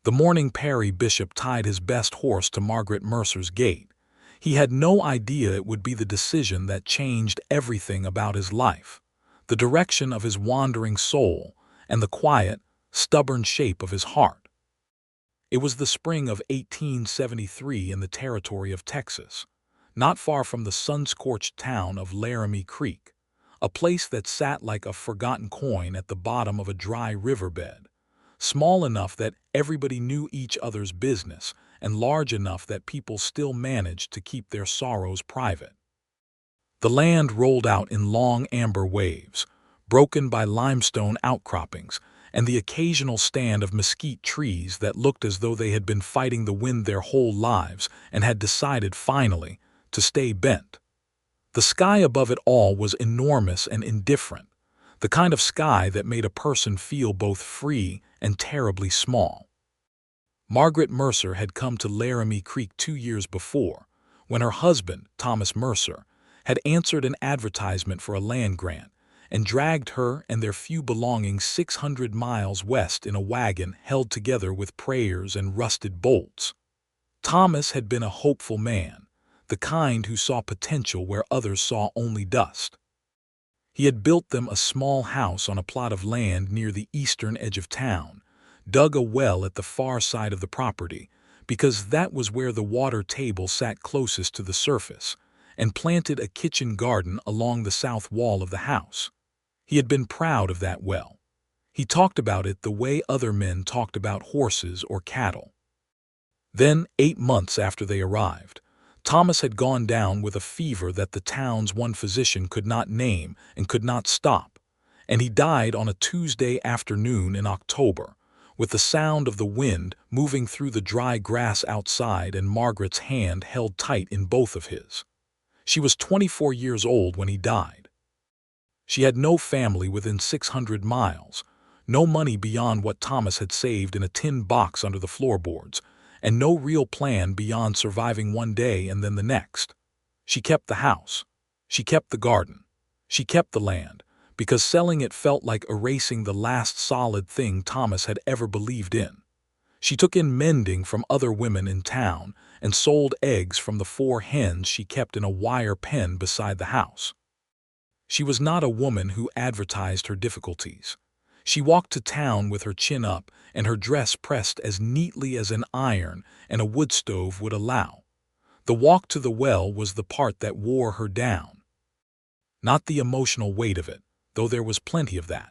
The morning Perry Bishop tied his best horse to Margaret Mercer's gate. He had no idea it would be the decision that changed everything about his life, the direction of his wandering soul, and the quiet, stubborn shape of his heart. It was the spring of 1873 in the territory of Texas, not far from the sun-scorched town of Laramie Creek, a place that sat like a forgotten coin at the bottom of a dry riverbed, small enough that everybody knew each other's business and large enough that people still managed to keep their sorrows private. The land rolled out in long amber waves, broken by limestone outcroppings and the occasional stand of mesquite trees that looked as though they had been fighting the wind their whole lives and had decided finally to stay bent. The sky above it all was enormous and indifferent, the kind of sky that made a person feel both free and terribly small. Margaret Mercer had come to Laramie Creek 2 years before, when her husband, Thomas Mercer, had answered an advertisement for a land grant and dragged her and their few belongings 600 miles west in a wagon held together with prayers and rusted bolts. Thomas had been a hopeful man, the kind who saw potential where others saw only dust. He had built them a small house on a plot of land near the eastern edge of town, dug a well at the far side of the property, because that was where the water table sat closest to the surface, and planted a kitchen garden along the south wall of the house. He had been proud of that well. He talked about it the way other men talked about horses or cattle. Then, 8 months after they arrived, Thomas had gone down with a fever that the town's one physician could not name and could not stop, and he died on a Tuesday afternoon in October, with the sound of the wind moving through the dry grass outside and Margaret's hand held tight in both of his. She was 24 years old when he died. She had no family within 600 miles, no money beyond what Thomas had saved in a tin box under the floorboards, and no real plan beyond surviving one day and then the next. She kept the house. She kept the garden. She kept the land, because selling it felt like erasing the last solid thing Thomas had ever believed in. She took in mending from other women in town and sold eggs from the 4 hens she kept in a wire pen beside the house. She was not a woman who advertised her difficulties. She walked to town with her chin up and her dress pressed as neatly as an iron and a wood stove would allow. The walk to the well was the part that wore her down. Not the emotional weight of it, though there was plenty of that.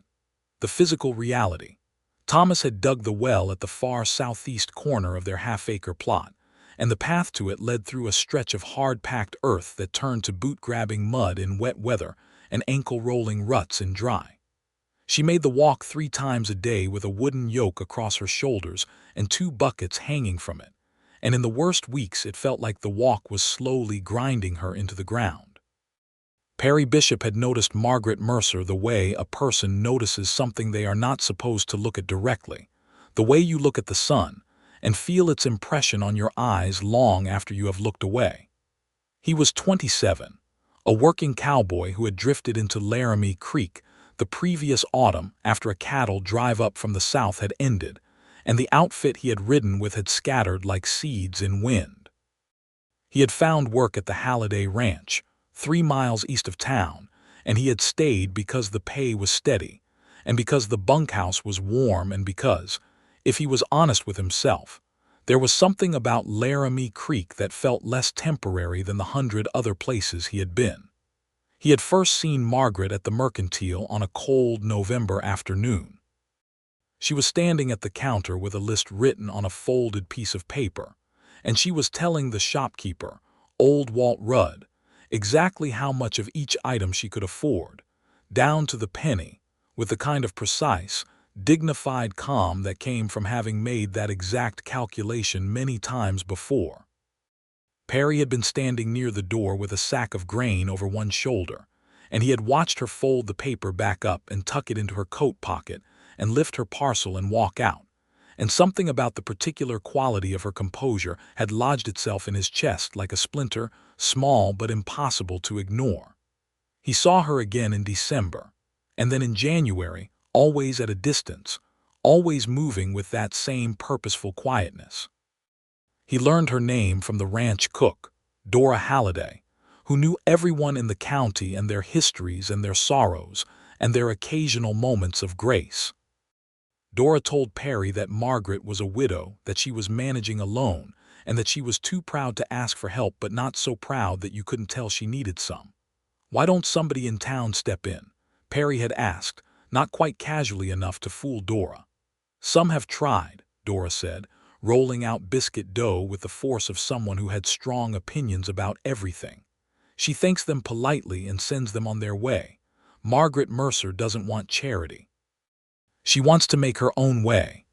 The physical reality. Thomas had dug the well at the far southeast corner of their half-acre plot, and the path to it led through a stretch of hard-packed earth that turned to boot-grabbing mud in wet weather and ankle-rolling ruts in dry. She made the walk 3 times a day with a wooden yoke across her shoulders and 2 buckets hanging from it, and in the worst weeks it felt like the walk was slowly grinding her into the ground. Perry Bishop had noticed Margaret Mercer the way a person notices something they are not supposed to look at directly, the way you look at the sun and feel its impression on your eyes long after you have looked away. He was 27, a working cowboy who had drifted into Laramie Creek the previous autumn after a cattle drive-up from the south had ended, and the outfit he had ridden with had scattered like seeds in wind. He had found work at the Halliday Ranch, 3 miles east of town, and he had stayed because the pay was steady, and because the bunkhouse was warm, and because, if he was honest with himself, there was something about Laramie Creek that felt less temporary than the 100 other places he had been. He had first seen Margaret at the Mercantile on a cold November afternoon. She was standing at the counter with a list written on a folded piece of paper, and she was telling the shopkeeper, old Walt Rudd, exactly how much of each item she could afford, down to the penny, with the kind of precise, dignified calm that came from having made that exact calculation many times before. Perry had been standing near the door with a sack of grain over one shoulder, and he had watched her fold the paper back up and tuck it into her coat pocket and lift her parcel and walk out, and something about the particular quality of her composure had lodged itself in his chest like a splinter, small but impossible to ignore. He saw her again in December, and then in January, always at a distance, always moving with that same purposeful quietness. He learned her name from the ranch cook, Dora Halliday, who knew everyone in the county and their histories and their sorrows and their occasional moments of grace. Dora told Perry that Margaret was a widow, that she was managing alone, and that she was too proud to ask for help but not so proud that you couldn't tell she needed some. "Why don't somebody in town step in?" Perry had asked, not quite casually enough to fool Dora. "Some have tried," Dora said, rolling out biscuit dough with the force of someone who had strong opinions about everything. "She thanks them politely and sends them on their way. Margaret Mercer doesn't want charity. She wants to make her own way."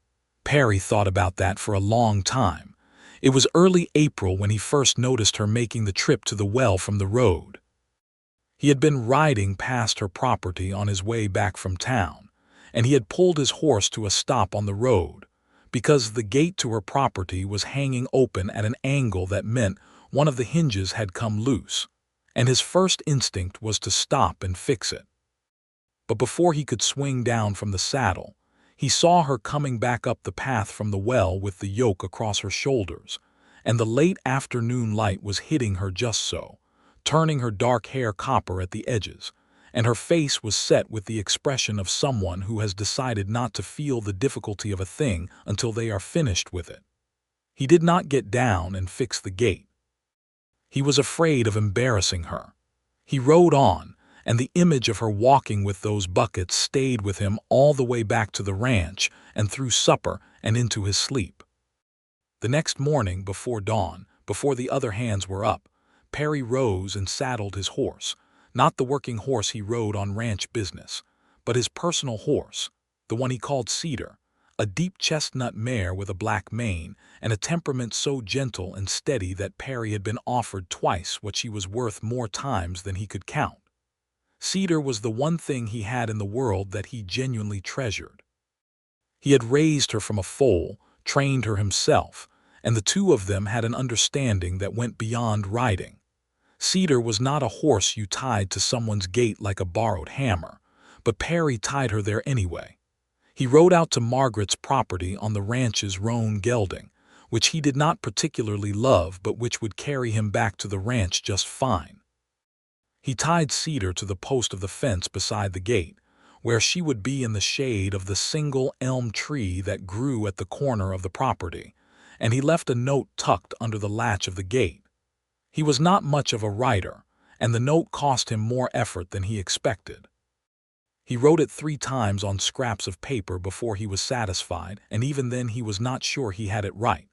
Perry thought about that for a long time. It was early April when he first noticed her making the trip to the well from the road. He had been riding past her property on his way back from town, and he had pulled his horse to a stop on the road, because the gate to her property was hanging open at an angle that meant one of the hinges had come loose, and his first instinct was to stop and fix it. But before he could swing down from the saddle, he saw her coming back up the path from the well with the yoke across her shoulders, and the late afternoon light was hitting her just so, turning her dark hair copper at the edges, and her face was set with the expression of someone who has decided not to feel the difficulty of a thing until they are finished with it. He did not get down and fix the gate. He was afraid of embarrassing her. He rode on, and the image of her walking with those buckets stayed with him all the way back to the ranch and through supper and into his sleep. The next morning before dawn, before the other hands were up, Perry rose and saddled his horse, not the working horse he rode on ranch business, but his personal horse, the one he called Cedar, a deep chestnut mare with a black mane and a temperament so gentle and steady that Perry had been offered twice what she was worth more times than he could count. Cedar was the one thing he had in the world that he genuinely treasured. He had raised her from a foal, trained her himself, and the two of them had an understanding that went beyond riding. Cedar was not a horse you tied to someone's gate like a borrowed hammer, but Perry tied her there anyway. He rode out to Margaret's property on the ranch's roan gelding, which he did not particularly love but which would carry him back to the ranch just fine. He tied Cedar to the post of the fence beside the gate, where she would be in the shade of the single elm tree that grew at the corner of the property, and he left a note tucked under the latch of the gate. He was not much of a writer, and the note cost him more effort than he expected. He wrote it 3 times on scraps of paper before he was satisfied, and even then he was not sure he had it right.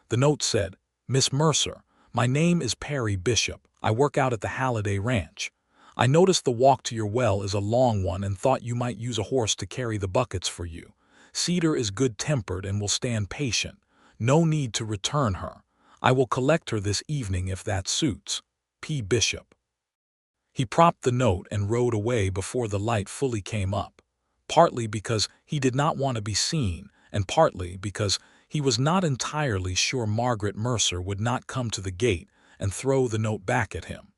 The note said, "Miss Mercer, my name is Perry Bishop. I work out at the Halliday Ranch. I noticed the walk to your well is a long one and thought you might use a horse to carry the buckets for you. Cedar is good-tempered and will stand patient. No need to return her. I will collect her this evening if that suits. P. Bishop." He propped the note and rode away before the light fully came up, partly because he did not want to be seen, and partly because he was not entirely sure Margaret Mercer would not come to the gate and throw the note back at him.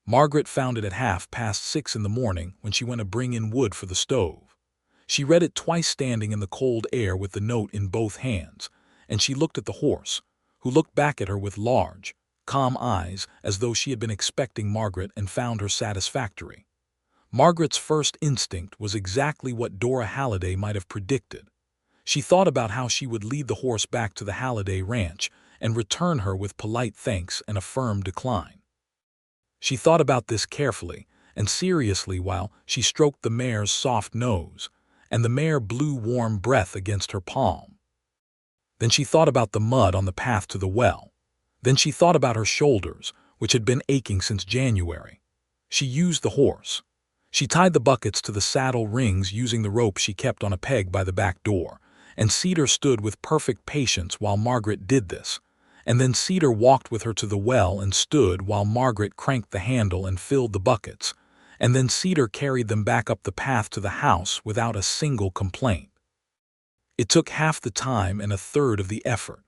Margaret found it at 6:30 in the morning when she went to bring in wood for the stove. She read it twice standing in the cold air with the note in both hands, and she looked at the horse, who looked back at her with large, calm eyes as though she had been expecting Margaret and found her satisfactory. Margaret's first instinct was exactly what Dora Halliday might have predicted. She thought about how she would lead the horse back to the Halliday Ranch and return her with polite thanks and a firm decline. She thought about this carefully and seriously while she stroked the mare's soft nose, and the mare blew warm breath against her palm. Then she thought about the mud on the path to the well. Then she thought about her shoulders, which had been aching since January. She used the horse. She tied the buckets to the saddle rings using the rope she kept on a peg by the back door, and Cedar stood with perfect patience while Margaret did this. And then Cedar walked with her to the well and stood while Margaret cranked the handle and filled the buckets, and then Cedar carried them back up the path to the house without a single complaint. It took half the time and a third of the effort.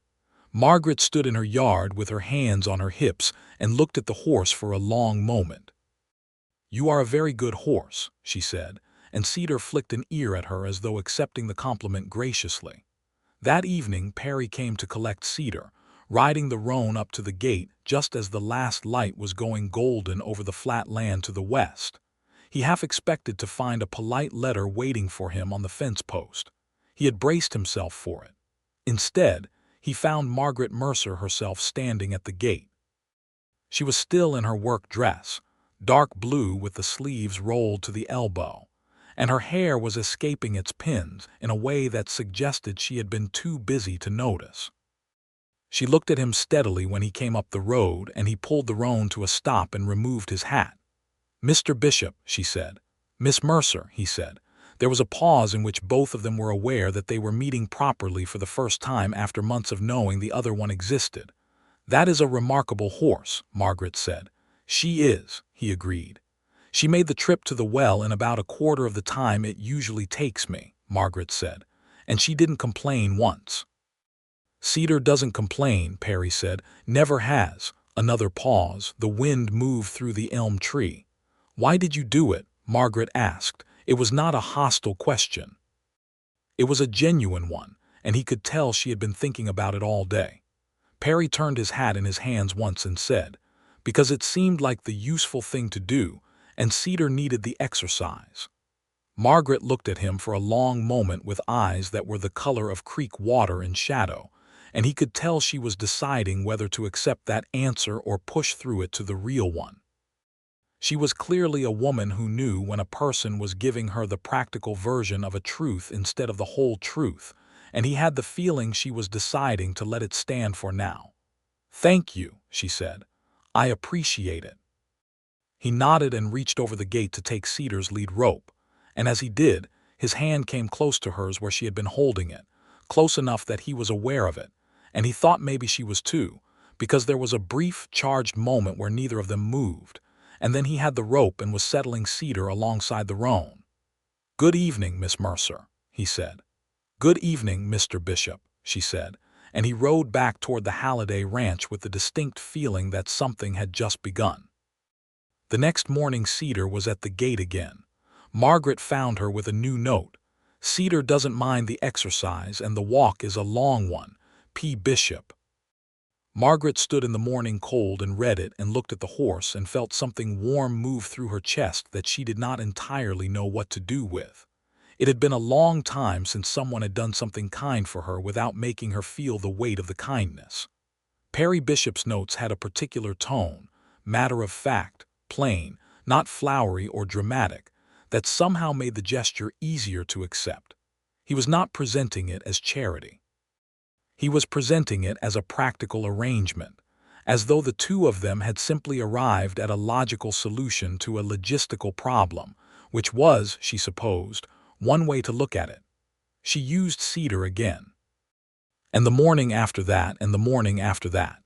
Margaret stood in her yard with her hands on her hips and looked at the horse for a long moment. "You are a very good horse," she said, and Cedar flicked an ear at her as though accepting the compliment graciously. That evening, Perry came to collect Cedar, riding the roan up to the gate just as the last light was going golden over the flat land to the west. He half expected to find a polite letter waiting for him on the fence post. He had braced himself for it. Instead, he found Margaret Mercer herself standing at the gate. She was still in her work dress, dark blue with the sleeves rolled to the elbow, and her hair was escaping its pins in a way that suggested she had been too busy to notice. She looked at him steadily when he came up the road, and he pulled the roan to a stop and removed his hat. "Mr. Bishop," she said. "Miss Mercer," he said. There was a pause in which both of them were aware that they were meeting properly for the first time after months of knowing the other one existed. "That is a remarkable horse," Margaret said. "She is," he agreed. "She made the trip to the well in about a quarter of the time it usually takes me," Margaret said, "and she didn't complain once." "Cedar doesn't complain," Perry said. "Never has." Another pause. The wind moved through the elm tree. "Why did you do it?" Margaret asked. It was not a hostile question. It was a genuine one, and he could tell she had been thinking about it all day. Perry turned his hat in his hands once and said, "Because it seemed like the useful thing to do, and Cedar needed the exercise." Margaret looked at him for a long moment with eyes that were the color of creek water in shadow, and he could tell she was deciding whether to accept that answer or push through it to the real one. She was clearly a woman who knew when a person was giving her the practical version of a truth instead of the whole truth, and he had the feeling she was deciding to let it stand for now. "Thank you," she said. "I appreciate it." He nodded and reached over the gate to take Cedar's lead rope, and as he did, his hand came close to hers where she had been holding it, close enough that he was aware of it, and he thought maybe she was too, because there was a brief, charged moment where neither of them moved, and then he had the rope and was settling Cedar alongside the roan. "Good evening, Miss Mercer," he said. "Good evening, Mr. Bishop," she said, and he rode back toward the Halliday ranch with the distinct feeling that something had just begun. The next morning Cedar was at the gate again. Margaret found her with a new note. "Cedar doesn't mind the exercise, and the walk is a long one. P. Bishop." Margaret stood in the morning cold and read it and looked at the horse and felt something warm move through her chest that she did not entirely know what to do with. It had been a long time since someone had done something kind for her without making her feel the weight of the kindness. Perry Bishop's notes had a particular tone, matter of fact, plain, not flowery or dramatic, that somehow made the gesture easier to accept. He was not presenting it as charity. He was presenting it as a practical arrangement, as though the two of them had simply arrived at a logical solution to a logistical problem, which was, she supposed, one way to look at it. She used Cedar again. And the morning after that, and the morning after that.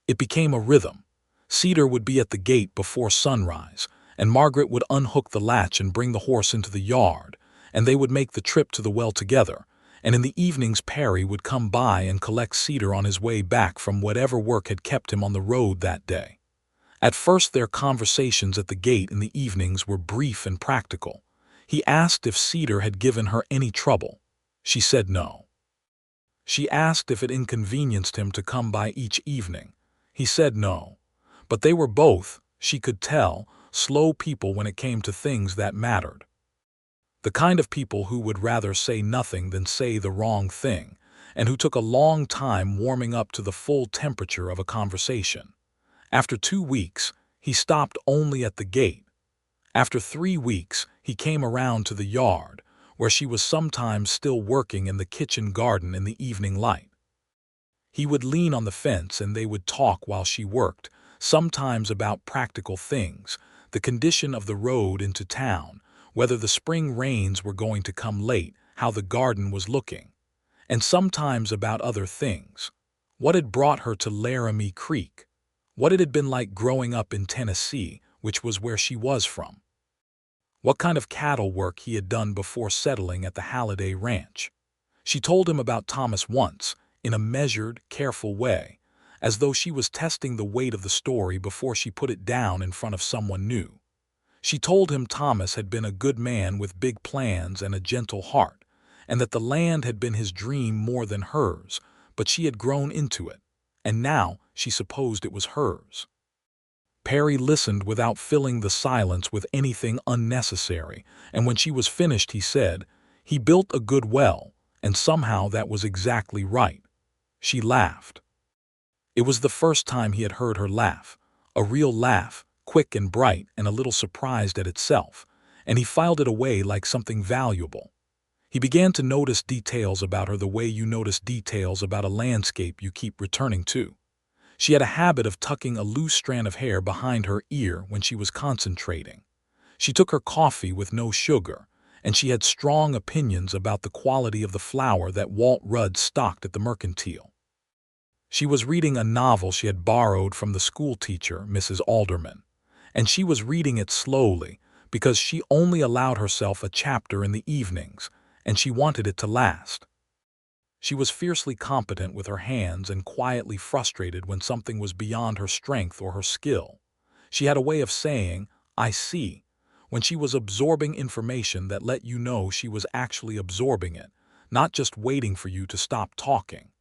It became a rhythm. Cedar would be at the gate before sunrise, and Margaret would unhook the latch and bring the horse into the yard, and they would make the trip to the well together, and in the evenings Perry would come by and collect Cedar on his way back from whatever work had kept him on the road that day. At first their conversations at the gate in the evenings were brief and practical. He asked if Cedar had given her any trouble. She said no. She asked if it inconvenienced him to come by each evening. He said no. But they were both, she could tell, slow people when it came to things that mattered. The kind of people who would rather say nothing than say the wrong thing, and who took a long time warming up to the full temperature of a conversation. After 2 weeks, he stopped only at the gate. After 3 weeks, he came around to the yard, where she was sometimes still working in the kitchen garden in the evening light. He would lean on the fence and they would talk while she worked, sometimes about practical things, the condition of the road into town, whether the spring rains were going to come late, how the garden was looking, and sometimes about other things. What had brought her to Laramie Creek? What it had been like growing up in Tennessee, which was where she was from. What kind of cattle work he had done before settling at the Halliday Ranch. She told him about Thomas once, in a measured, careful way, as though she was testing the weight of the story before she put it down in front of someone new. She told him Thomas had been a good man with big plans and a gentle heart, and that the land had been his dream more than hers, but she had grown into it, and now she supposed it was hers. Perry listened without filling the silence with anything unnecessary, and when she was finished he said, "He built a good well, and somehow that was exactly right." She laughed. It was the first time he had heard her laugh, a real laugh, quick and bright and a little surprised at itself, and he filed it away like something valuable. He began to notice details about her the way you notice details about a landscape you keep returning to. She had a habit of tucking a loose strand of hair behind her ear when she was concentrating. She took her coffee with no sugar, and she had strong opinions about the quality of the flour that Walt Rudd stocked at the Mercantile. She was reading a novel she had borrowed from the schoolteacher, Mrs. Alderman, and she was reading it slowly because she only allowed herself a chapter in the evenings, and she wanted it to last. She was fiercely competent with her hands and quietly frustrated when something was beyond her strength or her skill. She had a way of saying, "I see," when she was absorbing information that let you know she was actually absorbing it, not just waiting for you to stop talking.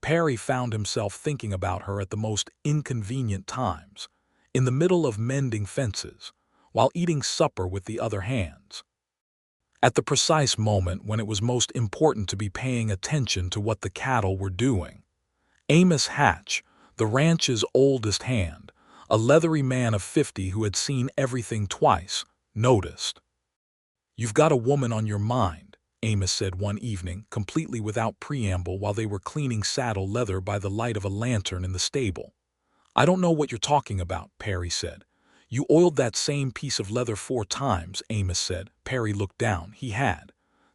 Perry found himself thinking about her at the most inconvenient times, in the middle of mending fences, while eating supper with the other hands. At the precise moment when it was most important to be paying attention to what the cattle were doing. Amos Hatch, the ranch's oldest hand, a leathery man of 50 who had seen everything twice, noticed. "You've got a woman on your mind," Amos said one evening, completely without preamble while they were cleaning saddle leather by the light of a lantern in the stable. "I don't know what you're talking about," Perry said. "You oiled that same piece of leather 4 times, Amos said. Perry looked down. He had.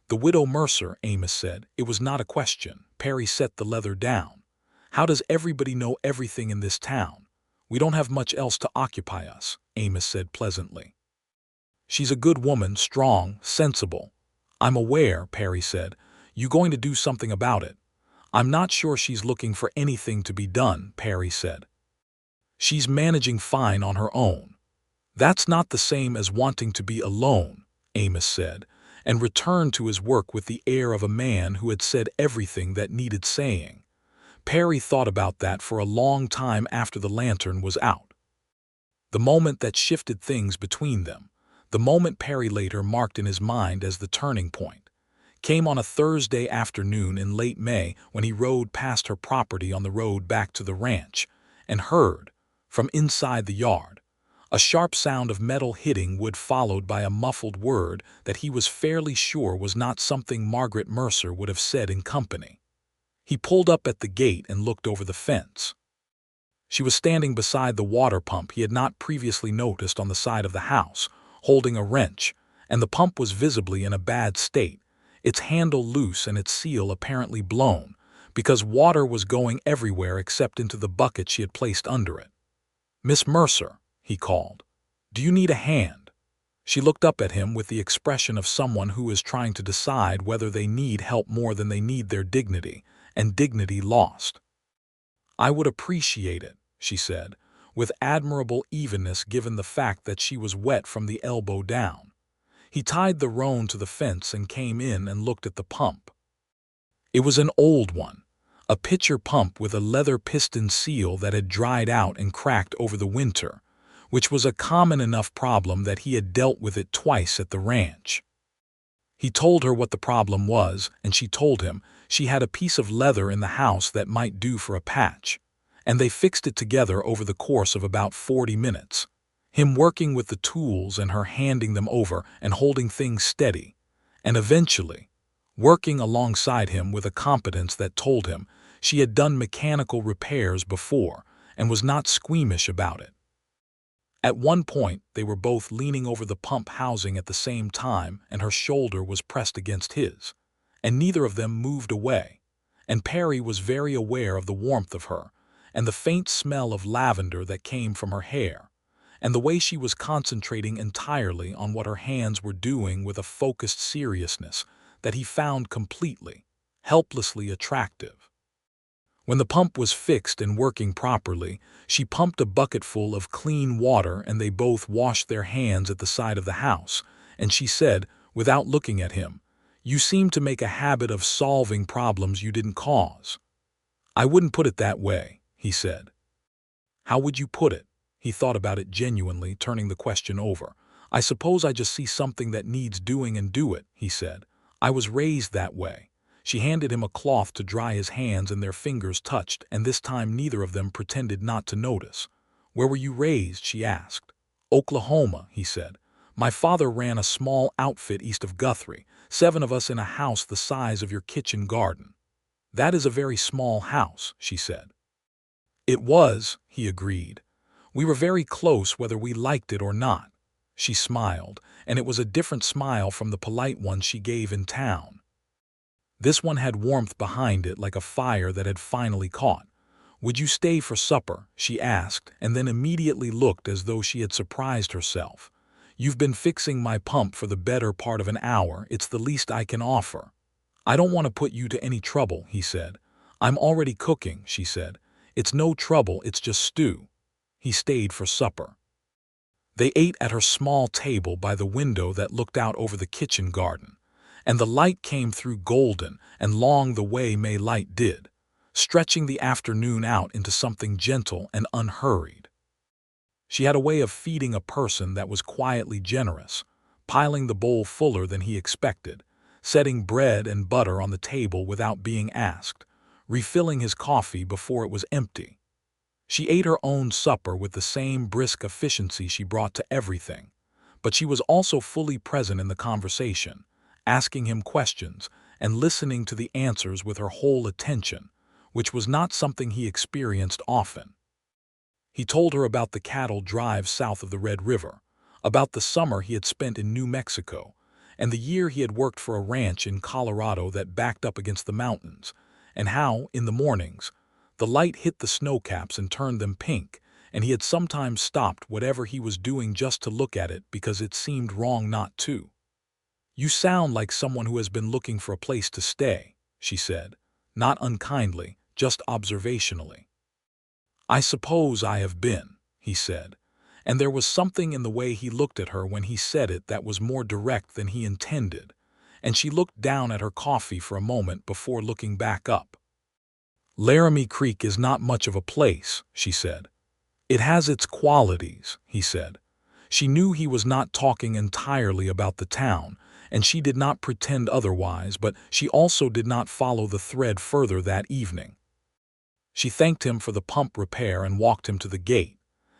"The widow Mercer," Amos said. It was not a question. Perry set the leather down. "How does everybody know everything in this town? We don't have much else to occupy us," Amos said pleasantly. "She's a good woman, strong, sensible." "I'm aware," Perry said. "You going to do something about it?" "I'm not sure she's looking for anything to be done," Perry said. "She's managing fine on her own." "That's not the same as wanting to be alone," Amos said, and returned to his work with the air of a man who had said everything that needed saying. Perry thought about that for a long time after the lantern was out. The moment that shifted things between them, the moment Perry later marked in his mind as the turning point, came on a Thursday afternoon in late May when he rode past her property on the road back to the ranch, and heard, from inside the yard, a sharp sound of metal hitting wood followed by a muffled word that he was fairly sure was not something Margaret Mercer would have said in company. He pulled up at the gate and looked over the fence. She was standing beside the water pump he had not previously noticed on the side of the house, holding a wrench, and the pump was visibly in a bad state, its handle loose and its seal apparently blown, because water was going everywhere except into the bucket she had placed under it. "Miss Mercer," he called, "do you need a hand?" She looked up at him with the expression of someone who is trying to decide whether they need help more than they need their dignity, and dignity lost. "I would appreciate it," she said, with admirable evenness given the fact that she was wet from the elbow down. He tied the roan to the fence and came in and looked at the pump. It was an old one, a pitcher pump with a leather piston seal that had dried out and cracked over the winter, which was a common enough problem that he had dealt with it twice at the ranch. He told her what the problem was, and she told him she had a piece of leather in the house that might do for a patch, and they fixed it together over the course of about 40 minutes, him working with the tools and her handing them over and holding things steady, and eventually working alongside him with a competence that told him she had done mechanical repairs before and was not squeamish about it. At one point, they were both leaning over the pump housing at the same time, and her shoulder was pressed against his, and neither of them moved away, and Perry was very aware of the warmth of her, and the faint smell of lavender that came from her hair, and the way she was concentrating entirely on what her hands were doing with a focused seriousness that he found completely, helplessly attractive. When the pump was fixed and working properly, she pumped a bucketful of clean water and they both washed their hands at the side of the house, and she said, without looking at him, "You seem to make a habit of solving problems you didn't cause." "I wouldn't put it that way," he said. "How would you put it?" He thought about it genuinely, turning the question over. "I suppose I just see something that needs doing and do it," he said. "I was raised that way." She handed him a cloth to dry his hands and their fingers touched, and this time neither of them pretended not to notice. "Where were you raised?" she asked. "Oklahoma," he said. "My father ran a small outfit east of Guthrie, 7 of us in a house the size of your kitchen garden." "That is a very small house," she said. "It was," he agreed. "We were very close whether we liked it or not." She smiled, and it was a different smile from the polite one she gave in town. This one had warmth behind it, like a fire that had finally caught. "Would you stay for supper?" she asked, and then immediately looked as though she had surprised herself. "You've been fixing my pump for the better part of an hour. It's the least I can offer." "I don't want to put you to any trouble," he said. "I'm already cooking," she said. "It's no trouble, it's just stew." He stayed for supper. They ate at her small table by the window that looked out over the kitchen garden, and the light came through golden and long the way May light did, stretching the afternoon out into something gentle and unhurried. She had a way of feeding a person that was quietly generous, piling the bowl fuller than he expected, setting bread and butter on the table without being asked, refilling his coffee before it was empty. She ate her own supper with the same brisk efficiency she brought to everything, but she was also fully present in the conversation, asking him questions and listening to the answers with her whole attention, which was not something he experienced often. He told her about the cattle drive south of the Red River, about the summer he had spent in New Mexico, and the year he had worked for a ranch in Colorado that backed up against the mountains, and how, in the mornings, the light hit the snowcaps and turned them pink, and he had sometimes stopped whatever he was doing just to look at it because it seemed wrong not to. "You sound like someone who has been looking for a place to stay," she said, not unkindly, just observationally. "I suppose I have been," he said, and there was something in the way he looked at her when he said it that was more direct than he intended, and she looked down at her coffee for a moment before looking back up. "Laramie Creek is not much of a place," she said. "It has its qualities," he said. She knew he was not talking entirely about the town, and she did not pretend otherwise, but she also did not follow the thread further that evening. She thanked him for the pump repair and walked him to the gate,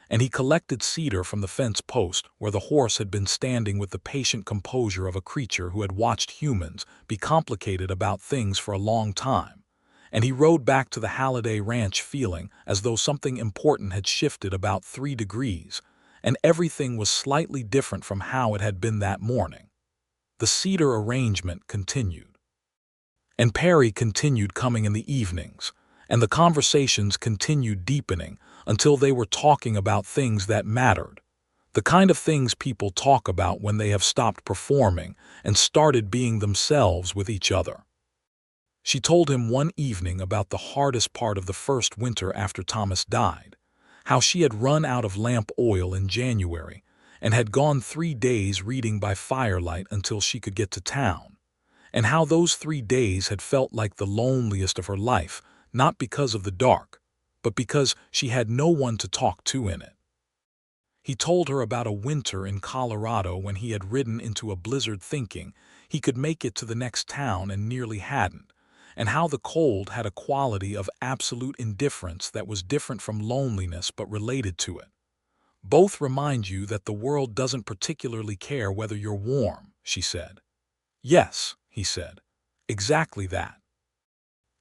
and he collected cedar from the fence post where the horse had been standing with the patient composure of a creature who had watched humans be complicated about things for a long time. And he rode back to the Halliday Ranch feeling as though something important had shifted about 3 degrees, and everything was slightly different from how it had been that morning. The cedar arrangement continued. And Perry continued coming in the evenings, and the conversations continued deepening until they were talking about things that mattered, the kind of things people talk about when they have stopped performing and started being themselves with each other. She told him one evening about the hardest part of the first winter after Thomas died, how she had run out of lamp oil in January and had gone 3 days reading by firelight until she could get to town, and how those 3 days had felt like the loneliest of her life, not because of the dark, but because she had no one to talk to in it. He told her about a winter in Colorado when he had ridden into a blizzard thinking he could make it to the next town and nearly hadn't, and how the cold had a quality of absolute indifference that was different from loneliness but related to it. "Both remind you that the world doesn't particularly care whether you're warm," she said. "Yes," he said, "exactly that."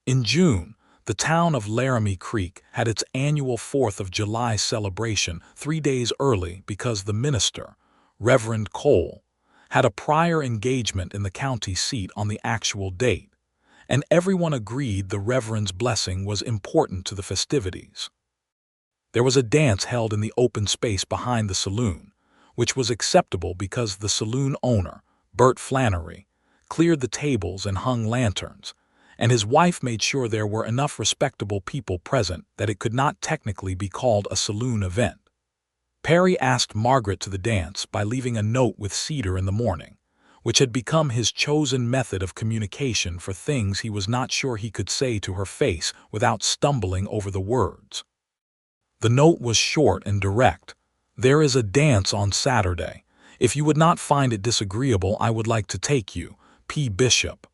In June, the town of Laramie Creek had its annual 4th of July celebration 3 days early because the minister, Reverend Cole, had a prior engagement in the county seat on the actual date, and everyone agreed the Reverend's blessing was important to the festivities. There was a dance held in the open space behind the saloon, which was acceptable because the saloon owner, Bert Flannery, cleared the tables and hung lanterns, and his wife made sure there were enough respectable people present that it could not technically be called a saloon event. Perry asked Margaret to the dance by leaving a note with Cedar in the morning, which had become his chosen method of communication for things he was not sure he could say to her face without stumbling over the words. The note was short and direct. "There is a dance on Saturday. If you would not find it disagreeable, I would like to take you, P. Bishop."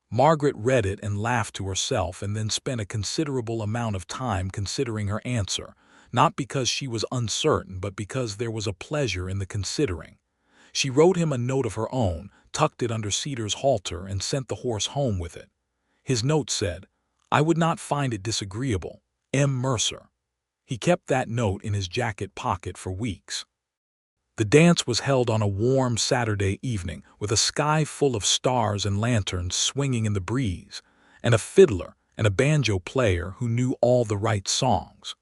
Margaret read it and laughed to herself and then spent a considerable amount of time considering her answer, not because she was uncertain but because there was a pleasure in the considering. She wrote him a note of her own, tucked it under Cedar's halter, and sent the horse home with it. His note said, "I would not find it disagreeable, M. Mercer." He kept that note in his jacket pocket for weeks. The dance was held on a warm Saturday evening with a sky full of stars and lanterns swinging in the breeze, and a fiddler and a banjo player who knew all the right songs.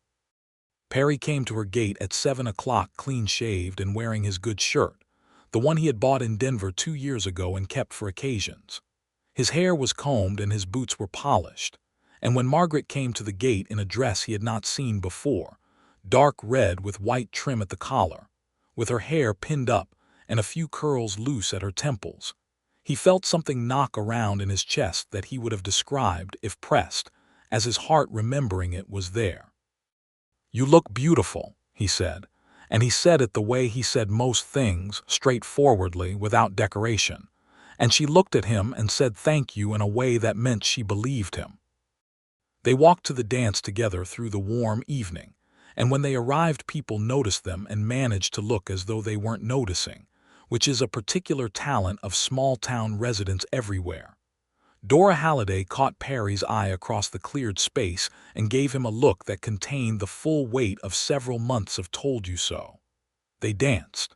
Perry came to her gate at 7 o'clock clean-shaved and wearing his good shirt, the one he had bought in Denver 2 years ago and kept for occasions. His hair was combed and his boots were polished, and when Margaret came to the gate in a dress he had not seen before, dark red with white trim at the collar, with her hair pinned up and a few curls loose at her temples, he felt something knock around in his chest that he would have described, if pressed, as his heart remembering it was there. "You look beautiful," he said, and he said it the way he said most things, straightforwardly, without decoration, and she looked at him and said thank you in a way that meant she believed him. They walked to the dance together through the warm evening, and when they arrived people noticed them and managed to look as though they weren't noticing, which is a particular talent of small-town residents everywhere. Dora Halliday caught Perry's eye across the cleared space and gave him a look that contained the full weight of several months of told you so. They danced.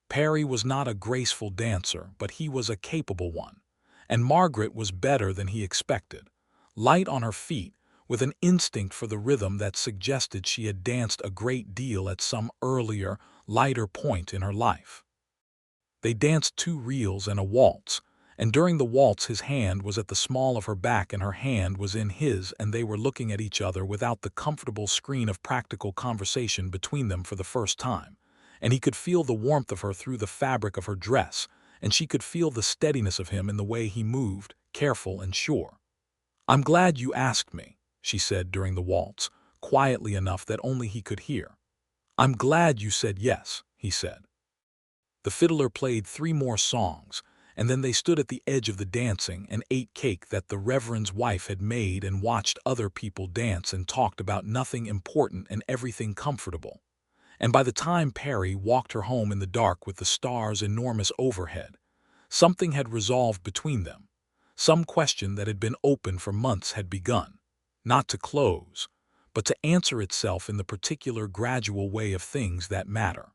Perry was not a graceful dancer, but he was a capable one, and Margaret was better than he expected, light on her feet, with an instinct for the rhythm that suggested she had danced a great deal at some earlier, lighter point in her life. They danced 2 reels and a waltz, and during the waltz his hand was at the small of her back and her hand was in his, and they were looking at each other without the comfortable screen of practical conversation between them for the first time, and he could feel the warmth of her through the fabric of her dress, and she could feel the steadiness of him in the way he moved, careful and sure. "I'm glad you asked me," she said during the waltz, quietly enough that only he could hear. "I'm glad you said yes," he said. The fiddler played 3 more songs, and then they stood at the edge of the dancing and ate cake that the Reverend's wife had made and watched other people dance and talked about nothing important and everything comfortable. And by the time Perry walked her home in the dark with the stars enormous overhead, something had resolved between them. Some question that had been open for months had begun, not to close, but to answer itself in the particular gradual way of things that matter.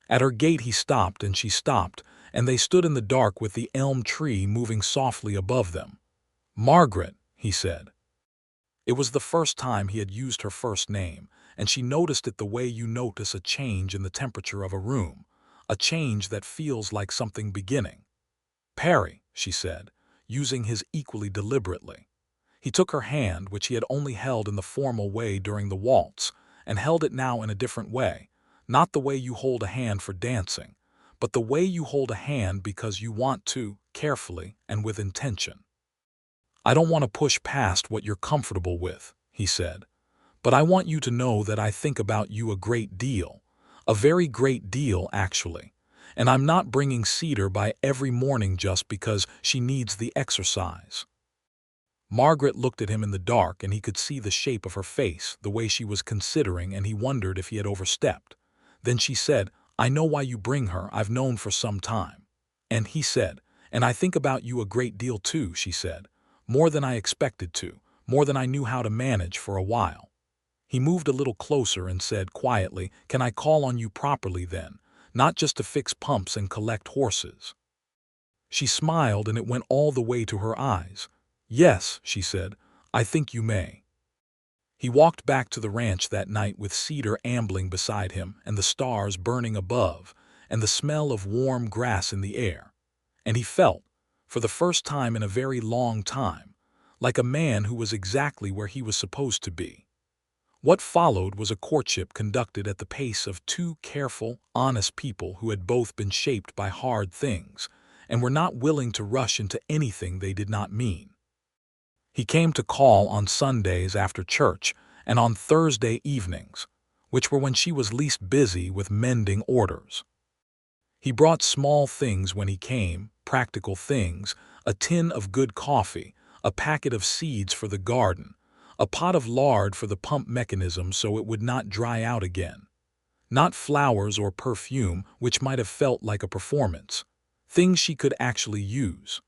At her gate he stopped and she stopped, and they stood in the dark with the elm tree moving softly above them. "Margaret," he said. It was the first time he had used her first name, and she noticed it the way you notice a change in the temperature of a room, a change that feels like something beginning. "Perry," she said, using his equally deliberately. He took her hand, which he had only held in the formal way during the waltz, and held it now in a different way, not the way you hold a hand for dancing, but the way you hold a hand because you want to, carefully and with intention. "I don't want to push past what you're comfortable with," he said, "but I want you to know that I think about you a great deal, a very great deal actually, and I'm not bringing Cedar by every morning just because she needs the exercise." Margaret looked at him in the dark and he could see the shape of her face, the way she was considering, and he wondered if he had overstepped. Then she said, "I know why you bring her, I've known for some time." And he said, "And I think about you a great deal too," she said, "more than I expected to, more than I knew how to manage for a while." He moved a little closer and said quietly, "Can I call on you properly then, not just to fix pumps and collect horses?" She smiled and it went all the way to her eyes. "Yes," she said, "I think you may." He walked back to the ranch that night with Cedar ambling beside him and the stars burning above and the smell of warm grass in the air. And he felt, for the first time in a very long time, like a man who was exactly where he was supposed to be. What followed was a courtship conducted at the pace of two careful, honest people who had both been shaped by hard things and were not willing to rush into anything they did not mean. He came to call on Sundays after church and on Thursday evenings, which were when she was least busy with mending orders. He brought small things when he came, practical things, a tin of good coffee, a packet of seeds for the garden, a pot of lard for the pump mechanism so it would not dry out again. Not flowers or perfume, which might have felt like a performance. Things she could actually use.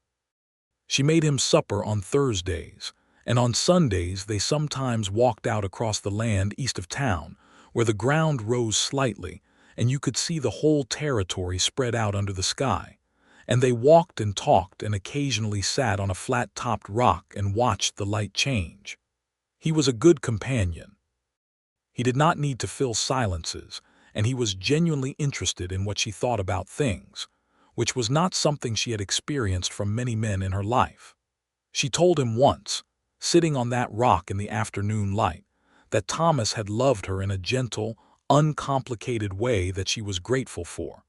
She made him supper on Thursdays, and on Sundays they sometimes walked out across the land east of town, where the ground rose slightly, and you could see the whole territory spread out under the sky. And they walked and talked and occasionally sat on a flat-topped rock and watched the light change. He was a good companion. He did not need to fill silences, and he was genuinely interested in what she thought about things, which was not something she had experienced from many men in her life. She told him once, sitting on that rock in the afternoon light, that Thomas had loved her in a gentle, uncomplicated way that she was grateful for,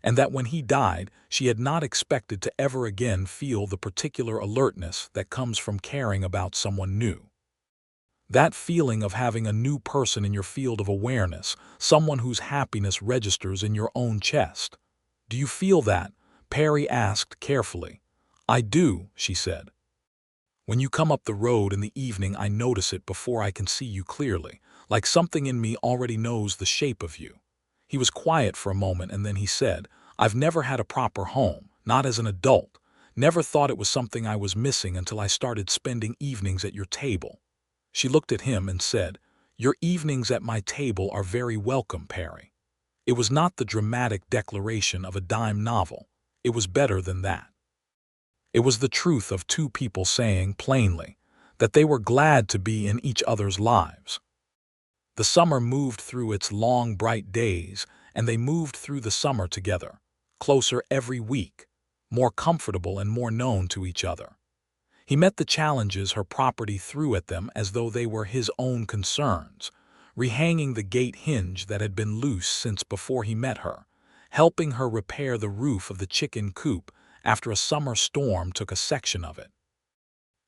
and that when he died, she had not expected to ever again feel the particular alertness that comes from caring about someone new. That feeling of having a new person in your field of awareness, someone whose happiness registers in your own chest. Do you feel that? Perry asked carefully. I do, she said. When you come up the road in the evening, I notice it before I can see you clearly, like something in me already knows the shape of you. He was quiet for a moment and then he said, I've never had a proper home, not as an adult. Never thought it was something I was missing until I started spending evenings at your table. She looked at him and said, Your evenings at my table are very welcome, Perry. It was not the dramatic declaration of a dime novel. It was better than that. It was the truth of two people saying plainly that they were glad to be in each other's lives. The summer moved through its long, bright days, and they moved through the summer together, closer every week, more comfortable and more known to each other. He met the challenges her property threw at them as though they were his own concerns, rehanging the gate hinge that had been loose since before he met her, helping her repair the roof of the chicken coop after a summer storm took a section of it.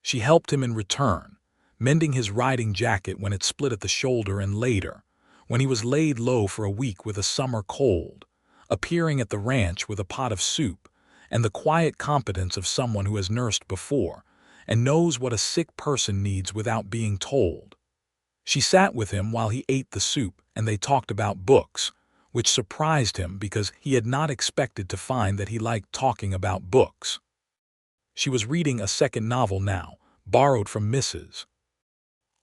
She helped him in return, mending his riding jacket when it split at the shoulder and later, when he was laid low for a week with a summer cold, appearing at the ranch with a pot of soup and the quiet competence of someone who has nursed before and knows what a sick person needs without being told. She sat with him while he ate the soup and they talked about books, which surprised him because he had not expected to find that he liked talking about books. She was reading a second novel now, borrowed from Mrs.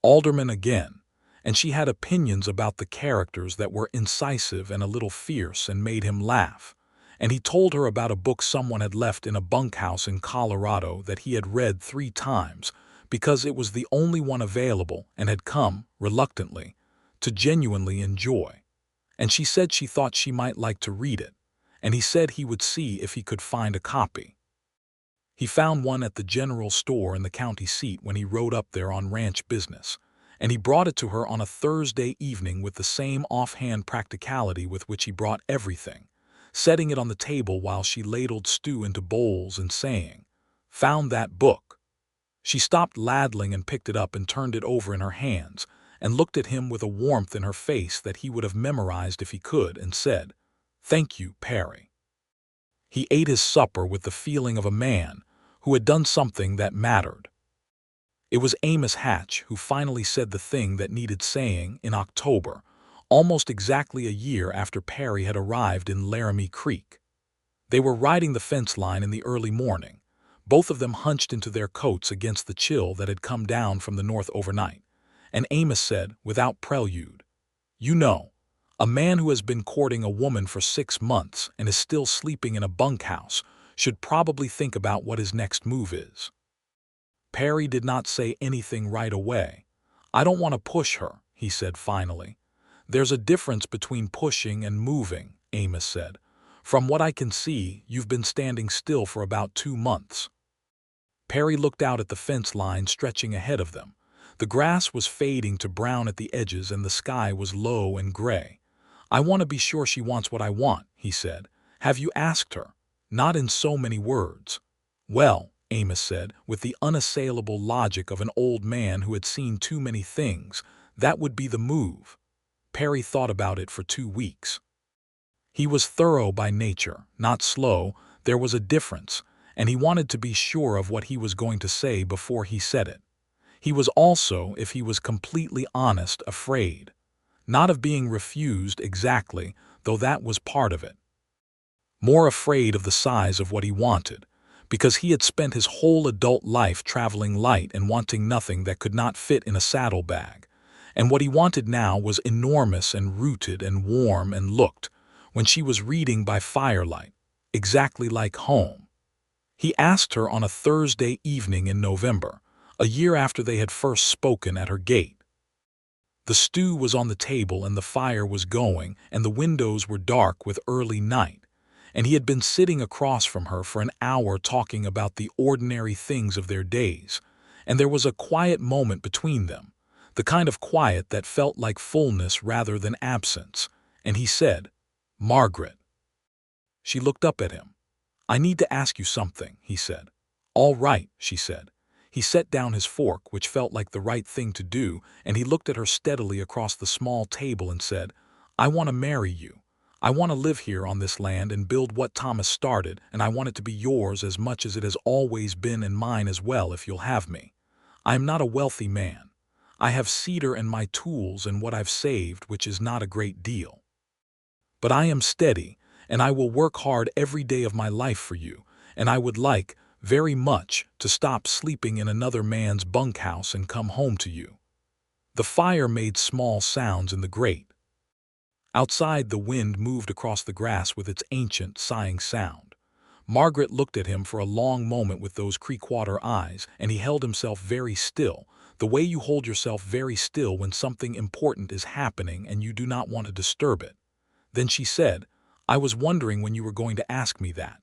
Alderman again, and she had opinions about the characters that were incisive and a little fierce and made him laugh. And he told her about a book someone had left in a bunkhouse in Colorado that he had read 3 times because it was the only one available and had come, reluctantly, to genuinely enjoy. And she said she thought she might like to read it, and he said he would see if he could find a copy. He found one at the general store in the county seat when he rode up there on ranch business, and he brought it to her on a Thursday evening with the same offhand practicality with which he brought everything, setting it on the table while she ladled stew into bowls and saying, "Found that book." She stopped ladling and picked it up and turned it over in her hands and looked at him with a warmth in her face that he would have memorized if he could and said, "Thank you, Perry." He ate his supper with the feeling of a man who had done something that mattered. It was Amos Hatch who finally said the thing that needed saying in October, almost exactly a year after Perry had arrived in Laramie Creek. They were riding the fence line in the early morning, both of them hunched into their coats against the chill that had come down from the north overnight, and Amos said, without prelude, "You know, a man who has been courting a woman for 6 months and is still sleeping in a bunkhouse should probably think about what his next move is." Perry did not say anything right away. "I don't want to push her," he said finally. "There's a difference between pushing and moving," Amos said. "From what I can see, you've been standing still for about 2 months." Perry looked out at the fence line stretching ahead of them. The grass was fading to brown at the edges and the sky was low and gray. "I want to be sure she wants what I want," he said. "Have you asked her?" "Not in so many words." "Well," Amos said, with the unassailable logic of an old man who had seen too many things, "that would be the move." Perry thought about it for 2 weeks. He was thorough by nature, not slow. There was a difference, and he wanted to be sure of what he was going to say before he said it. He was also, if he was completely honest, afraid. Not of being refused exactly, though that was part of it. More afraid of the size of what he wanted, because he had spent his whole adult life traveling light and wanting nothing that could not fit in a saddlebag. And what he wanted now was enormous and rooted and warm and looked, when she was reading by firelight, exactly like home. He asked her on a Thursday evening in November, a year after they had first spoken at her gate. The stew was on the table and the fire was going and the windows were dark with early night, and he had been sitting across from her for an hour talking about the ordinary things of their days, and there was a quiet moment between them, the kind of quiet that felt like fullness rather than absence, and he said, "Margaret." She looked up at him. "I need to ask you something," he said. "All right," she said. He set down his fork, which felt like the right thing to do, and he looked at her steadily across the small table and said, "I want to marry you. I want to live here on this land and build what Thomas started, and I want it to be yours as much as it has always been and mine as well if you'll have me. I am not a wealthy man. I have cedar and my tools and what I've saved, which is not a great deal. But I am steady, and I will work hard every day of my life for you, and I would like, very much, to stop sleeping in another man's bunkhouse and come home to you." The fire made small sounds in the grate. Outside, the wind moved across the grass with its ancient, sighing sound. Margaret looked at him for a long moment with those creekwater eyes, and he held himself very still, the way you hold yourself very still when something important is happening and you do not want to disturb it. Then she said, "I was wondering when you were going to ask me that."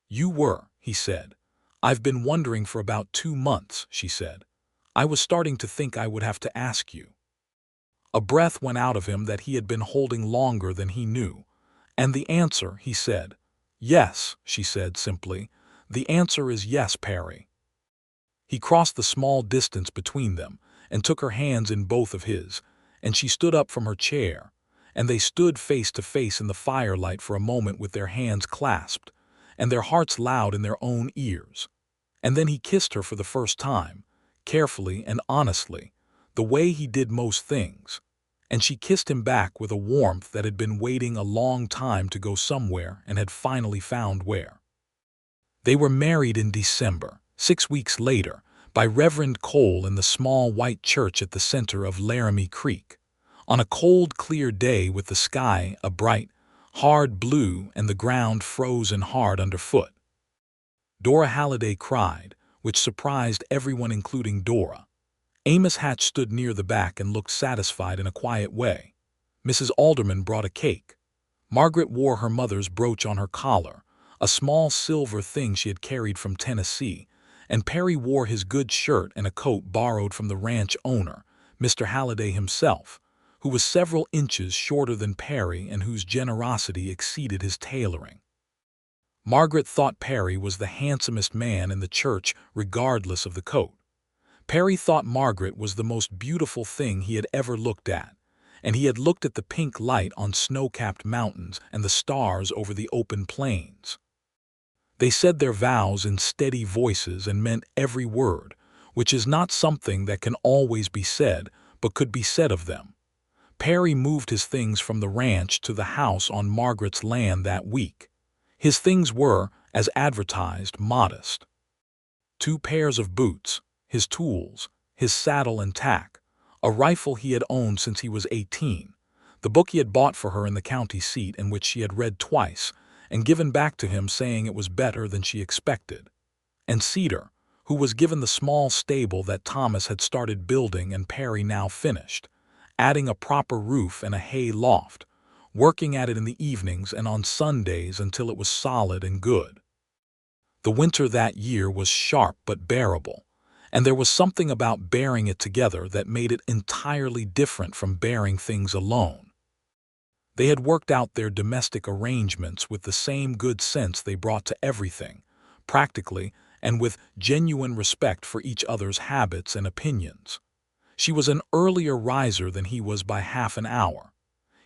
"You were," he said. "I've been wondering for about 2 months," she said. "I was starting to think I would have to ask you." A breath went out of him that he had been holding longer than he knew. "And the answer," he said. "Yes," she said simply. "The answer is yes, Perry." He crossed the small distance between them and took her hands in both of his, and she stood up from her chair, and they stood face to face in the firelight for a moment with their hands clasped, and their hearts loud in their own ears. And then he kissed her for the first time, carefully and honestly, the way he did most things, and she kissed him back with a warmth that had been waiting a long time to go somewhere and had finally found where. They were married in December, 6 weeks later, by Reverend Cole in the small white church at the center of Laramie Creek, on a cold, clear day with the sky a bright, hard blue and the ground frozen hard underfoot. Dora Halliday cried, which surprised everyone including Dora. Amos Hatch stood near the back and looked satisfied in a quiet way. Mrs. Alderman brought a cake. Margaret wore her mother's brooch on her collar, a small silver thing she had carried from Tennessee, and Perry wore his good shirt and a coat borrowed from the ranch owner, Mr. Halliday himself, who was several inches shorter than Perry and whose generosity exceeded his tailoring. Margaret thought Perry was the handsomest man in the church regardless of the coat. Perry thought Margaret was the most beautiful thing he had ever looked at, and he had looked at the pink light on snow-capped mountains and the stars over the open plains. They said their vows in steady voices and meant every word, which is not something that can always be said, but could be said of them. Perry moved his things from the ranch to the house on Margaret's land that week. His things were, as advertised, modest. 2 pairs of boots, his tools, his saddle and tack, a rifle he had owned since he was 18, the book he had bought for her in the county seat and which she had read twice and given back to him saying it was better than she expected, and Cedar, who was given the small stable that Thomas had started building and Perry now finished, adding a proper roof and a hay loft, working at it in the evenings and on Sundays until it was solid and good. The winter that year was sharp but bearable, and there was something about bearing it together that made it entirely different from bearing things alone. They had worked out their domestic arrangements with the same good sense they brought to everything, practically, and with genuine respect for each other's habits and opinions. She was an earlier riser than he was by half an hour.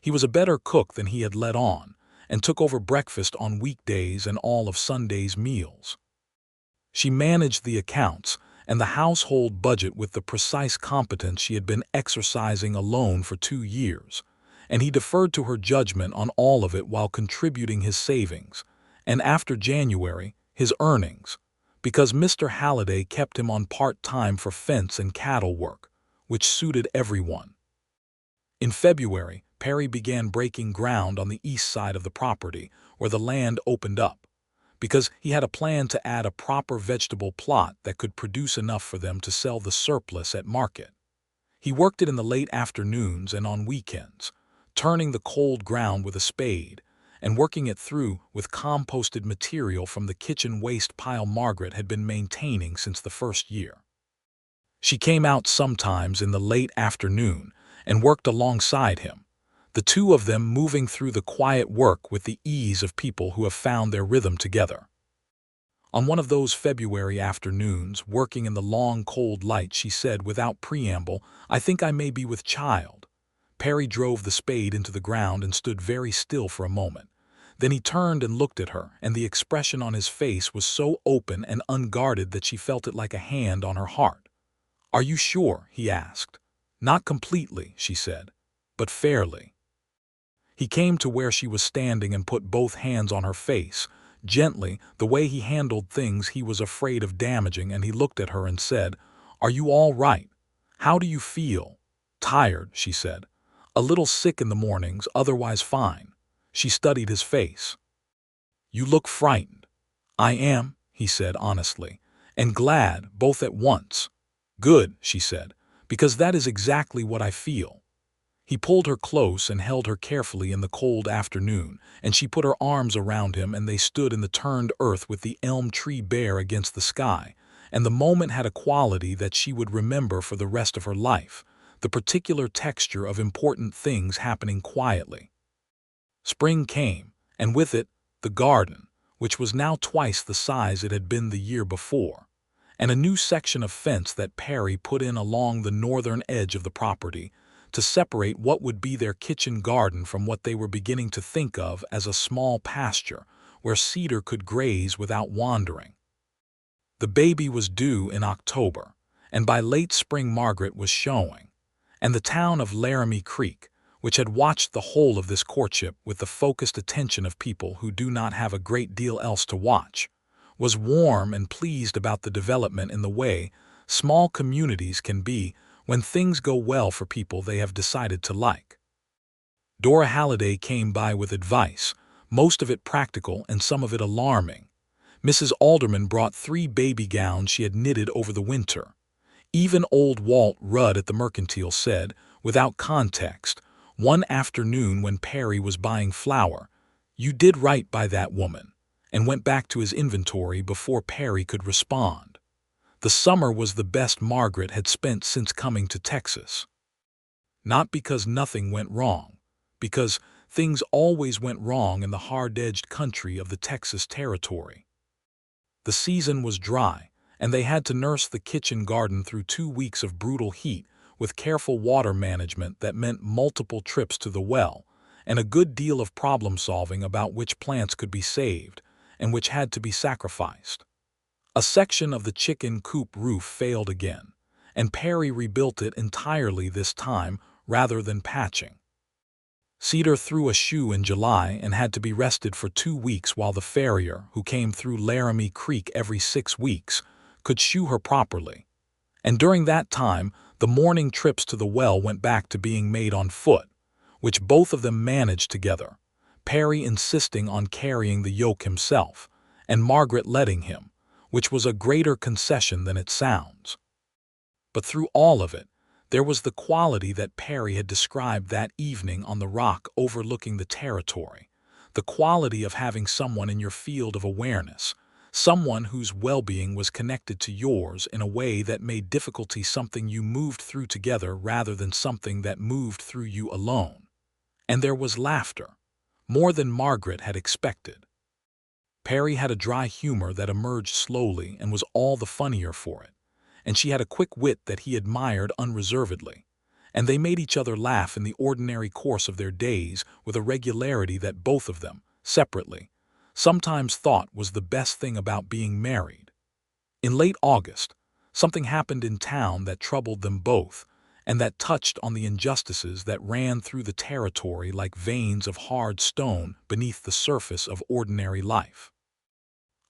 He was a better cook than he had let on, and took over breakfast on weekdays and all of Sunday's meals. She managed the accounts and the household budget with the precise competence she had been exercising alone for 2 years, and he deferred to her judgment on all of it while contributing his savings, and after January, his earnings, because Mr. Halliday kept him on part-time for fence and cattle work, which suited everyone. In February, Perry began breaking ground on the east side of the property, where the land opened up, because he had a plan to add a proper vegetable plot that could produce enough for them to sell the surplus at market. He worked it in the late afternoons and on weekends, turning the cold ground with a spade, and working it through with composted material from the kitchen waste pile Margaret had been maintaining since the first year. She came out sometimes in the late afternoon and worked alongside him, the two of them moving through the quiet work with the ease of people who have found their rhythm together. On one of those February afternoons, working in the long cold light, she said without preamble, "I think I may be with child." Perry drove the spade into the ground and stood very still for a moment. Then he turned and looked at her, and the expression on his face was so open and unguarded that she felt it like a hand on her heart. "Are you sure?" he asked. "Not completely," she said, "but fairly." He came to where she was standing and put both hands on her face, gently, the way he handled things he was afraid of damaging, and he looked at her and said, "Are you all right? How do you feel?" "Tired," she said. "A little sick in the mornings, otherwise fine." She studied his face. "You look frightened." "I am," he said honestly, "and glad, both at once." "Good," she said, "because that is exactly what I feel." He pulled her close and held her carefully in the cold afternoon, and she put her arms around him, and they stood in the turned earth with the elm tree bare against the sky, and the moment had a quality that she would remember for the rest of her life, the particular texture of important things happening quietly. Spring came, and with it, the garden, which was now twice the size it had been the year before, and a new section of fence that Perry put in along the northern edge of the property, to separate what would be their kitchen garden from what they were beginning to think of as a small pasture where Cedar could graze without wandering. The baby was due in October, and by late spring Margaret was showing, and the town of Laramie Creek, which had watched the whole of this courtship with the focused attention of people who do not have a great deal else to watch, was warm and pleased about the development in the way small communities can be when things go well for people they have decided to like. Dora Halliday came by with advice, most of it practical and some of it alarming. Mrs. Alderman brought 3 baby gowns she had knitted over the winter. Even old Walt Rudd at the Mercantile said, without context, one afternoon when Perry was buying flour, "You did right by that woman," and went back to his inventory before Perry could respond. The summer was the best Margaret had spent since coming to Texas. Not because nothing went wrong, because things always went wrong in the hard-edged country of the Texas Territory. The season was dry, and they had to nurse the kitchen garden through 2 weeks of brutal heat with careful water management that meant multiple trips to the well, and a good deal of problem-solving about which plants could be saved and which had to be sacrificed. A section of the chicken coop roof failed again, and Perry rebuilt it entirely this time rather than patching. Cedar threw a shoe in July and had to be rested for 2 weeks while the farrier, who came through Laramie Creek every 6 weeks, could shoe her properly. And during that time, the morning trips to the well went back to being made on foot, which both of them managed together, Perry insisting on carrying the yoke himself, and Margaret letting him, which was a greater concession than it sounds. But through all of it, there was the quality that Perry had described that evening on the rock overlooking the territory, the quality of having someone in your field of awareness, someone whose well-being was connected to yours in a way that made difficulty something you moved through together rather than something that moved through you alone. And there was laughter, more than Margaret had expected. Perry had a dry humor that emerged slowly and was all the funnier for it, and she had a quick wit that he admired unreservedly, and they made each other laugh in the ordinary course of their days with a regularity that both of them, separately, sometimes thought was the best thing about being married. In late August, something happened in town that troubled them both, and that touched on the injustices that ran through the territory like veins of hard stone beneath the surface of ordinary life.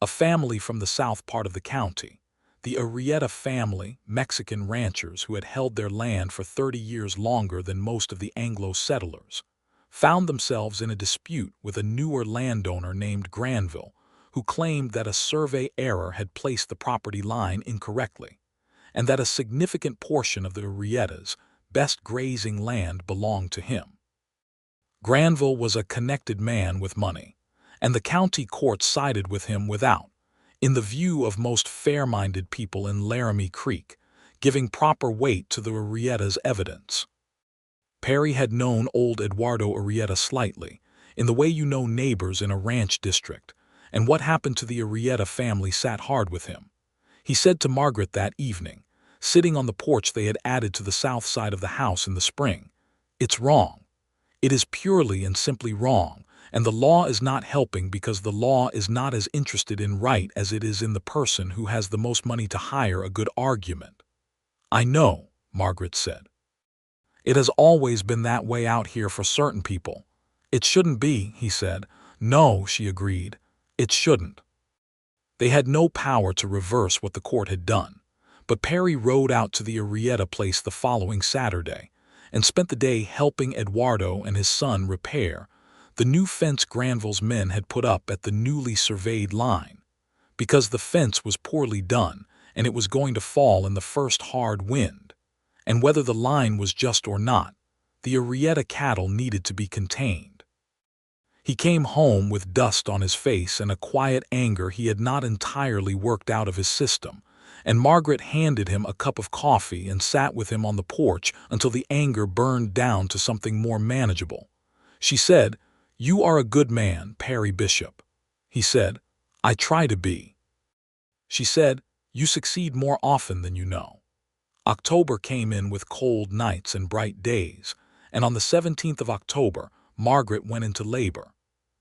A family from the south part of the county, the Arrieta family, Mexican ranchers who had held their land for 30 years longer than most of the Anglo settlers, found themselves in a dispute with a newer landowner named Granville, who claimed that a survey error had placed the property line incorrectly, and that a significant portion of the Arrieta's best grazing land belonged to him. Granville was a connected man with money, and the county court sided with him without, in the view of most fair-minded people in Laramie Creek, giving proper weight to the Arrieta's evidence. Perry had known old Eduardo Arrieta slightly, in the way you know neighbors in a ranch district, and what happened to the Arrieta family sat hard with him. He said to Margaret that evening, sitting on the porch they had added to the south side of the house in the spring, "It's wrong. It is purely and simply wrong, and the law is not helping because the law is not as interested in right as it is in the person who has the most money to hire a good argument." "I know," Margaret said. "It has always been that way out here for certain people." "It shouldn't be," he said. "No," she agreed. "It shouldn't." They had no power to reverse what the court had done, but Perry rode out to the Arrieta place the following Saturday and spent the day helping Eduardo and his son repair the new fence Granville's men had put up at the newly surveyed line. Because the fence was poorly done and it was going to fall in the first hard wind, and whether the line was just or not, the Arrieta cattle needed to be contained. He came home with dust on his face and a quiet anger he had not entirely worked out of his system, and Margaret handed him a cup of coffee and sat with him on the porch until the anger burned down to something more manageable. She said, "You are a good man, Perry Bishop." He said, "I try to be." She said, "You succeed more often than you know." October came in with cold nights and bright days, and on the 17th of October, Margaret went into labor.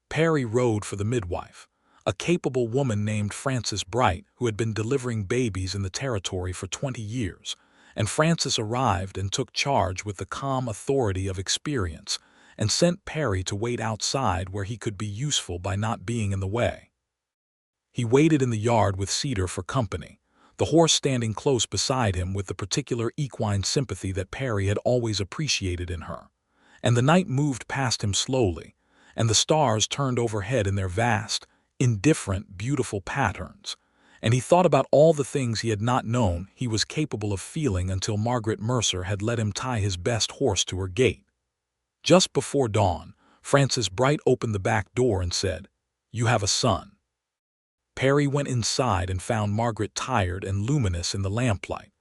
Perry rode for the midwife, a capable woman named Frances Bright who had been delivering babies in the territory for 20 years, and Frances arrived and took charge with the calm authority of experience and sent Perry to wait outside where he could be useful by not being in the way. He waited in the yard with Cedar for company, the horse standing close beside him with the particular equine sympathy that Perry had always appreciated in her, and the night moved past him slowly, and the stars turned overhead in their vast, indifferent, beautiful patterns, and he thought about all the things he had not known he was capable of feeling until Margaret Mercer had let him tie his best horse to her gate. Just before dawn, Frances Bright opened the back door and said, "You have a son." Perry went inside and found Margaret tired and luminous in the lamplight,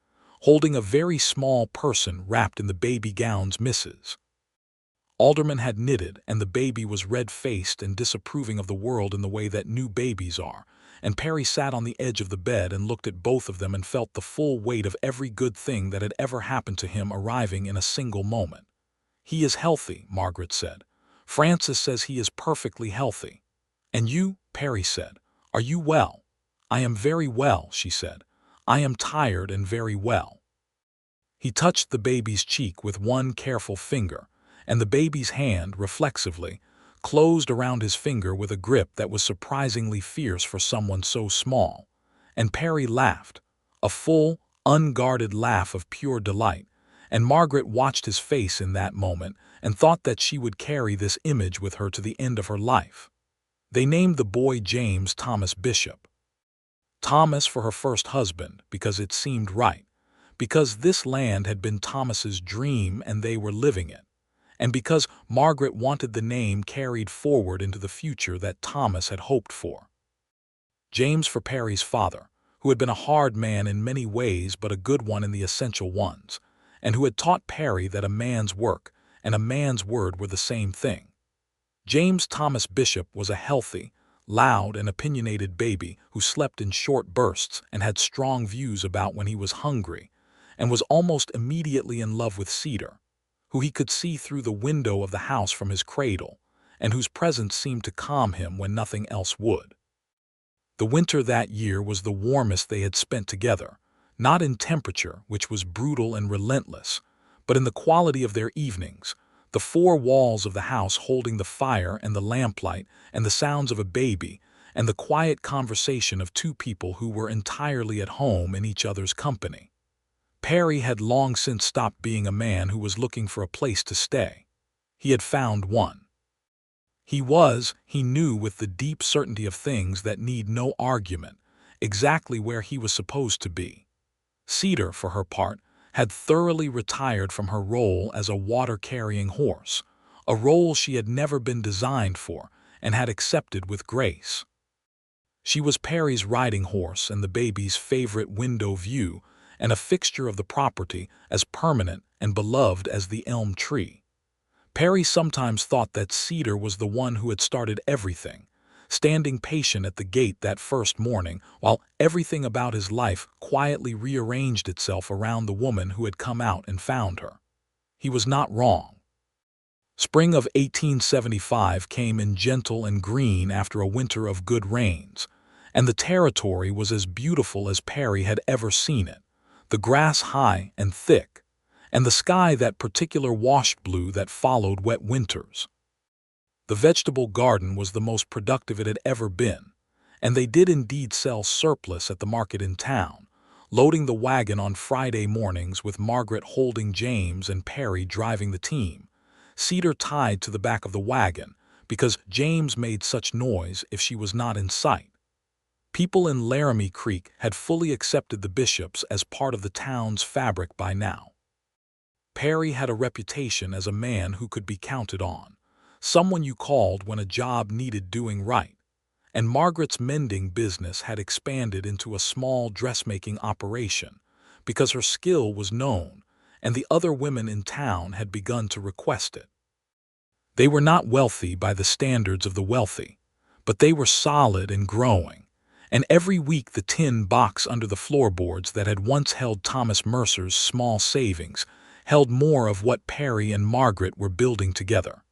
holding a very small person wrapped in the baby gown's Mrs. Alderman had knitted, and the baby was red-faced and disapproving of the world in the way that new babies are, and Perry sat on the edge of the bed and looked at both of them and felt the full weight of every good thing that had ever happened to him arriving in a single moment. "He is healthy," Margaret said. "Frances says he is perfectly healthy." "And you," Perry said, "are you well?" "I am very well," she said. "I am tired and very well." He touched the baby's cheek with one careful finger, and the baby's hand, reflexively, closed around his finger with a grip that was surprisingly fierce for someone so small, and Perry laughed, a full, unguarded laugh of pure delight, and Margaret watched his face in that moment and thought that she would carry this image with her to the end of her life. They named the boy James Thomas Bishop. Thomas for her first husband, because it seemed right, because this land had been Thomas's dream and they were living it, and because Margaret wanted the name carried forward into the future that Thomas had hoped for. James for Perry's father, who had been a hard man in many ways but a good one in the essential ones, and who had taught Perry that a man's work and a man's word were the same thing. James Thomas Bishop was a healthy, loud, and opinionated baby who slept in short bursts and had strong views about when he was hungry, and was almost immediately in love with Cedar, who he could see through the window of the house from his cradle, and whose presence seemed to calm him when nothing else would. The winter that year was the warmest they had spent together, not in temperature, which was brutal and relentless, but in the quality of their evenings, the four walls of the house holding the fire and the lamplight and the sounds of a baby and the quiet conversation of two people who were entirely at home in each other's company. Perry had long since stopped being a man who was looking for a place to stay. He had found one. He knew with the deep certainty of things that need no argument, exactly where he was supposed to be. Cedar, for her part, had thoroughly retired from her role as a water-carrying horse, a role she had never been designed for and had accepted with grace. She was Perry's riding horse and the baby's favorite window view, and a fixture of the property as permanent and beloved as the elm tree. Perry sometimes thought that Cedar was the one who had started everything, standing patient at the gate that first morning while everything about his life quietly rearranged itself around the woman who had come out and found her. He was not wrong. Spring of 1875 came in gentle and green after a winter of good rains, and the territory was as beautiful as Perry had ever seen it, the grass high and thick, and the sky that particular washed blue that followed wet winters. The vegetable garden was the most productive it had ever been, and they did indeed sell surplus at the market in town, loading the wagon on Friday mornings with Margaret holding James and Perry driving the team, Cedar tied to the back of the wagon because James made such noise if she was not in sight. People in Laramie Creek had fully accepted the Bishops as part of the town's fabric by now. Perry had a reputation as a man who could be counted on, someone you called when a job needed doing right, and Margaret's mending business had expanded into a small dressmaking operation because her skill was known and the other women in town had begun to request it. They were not wealthy by the standards of the wealthy, but they were solid and growing, and every week the tin box under the floorboards that had once held Thomas Mercer's small savings held more of what Perry and Margaret were building together.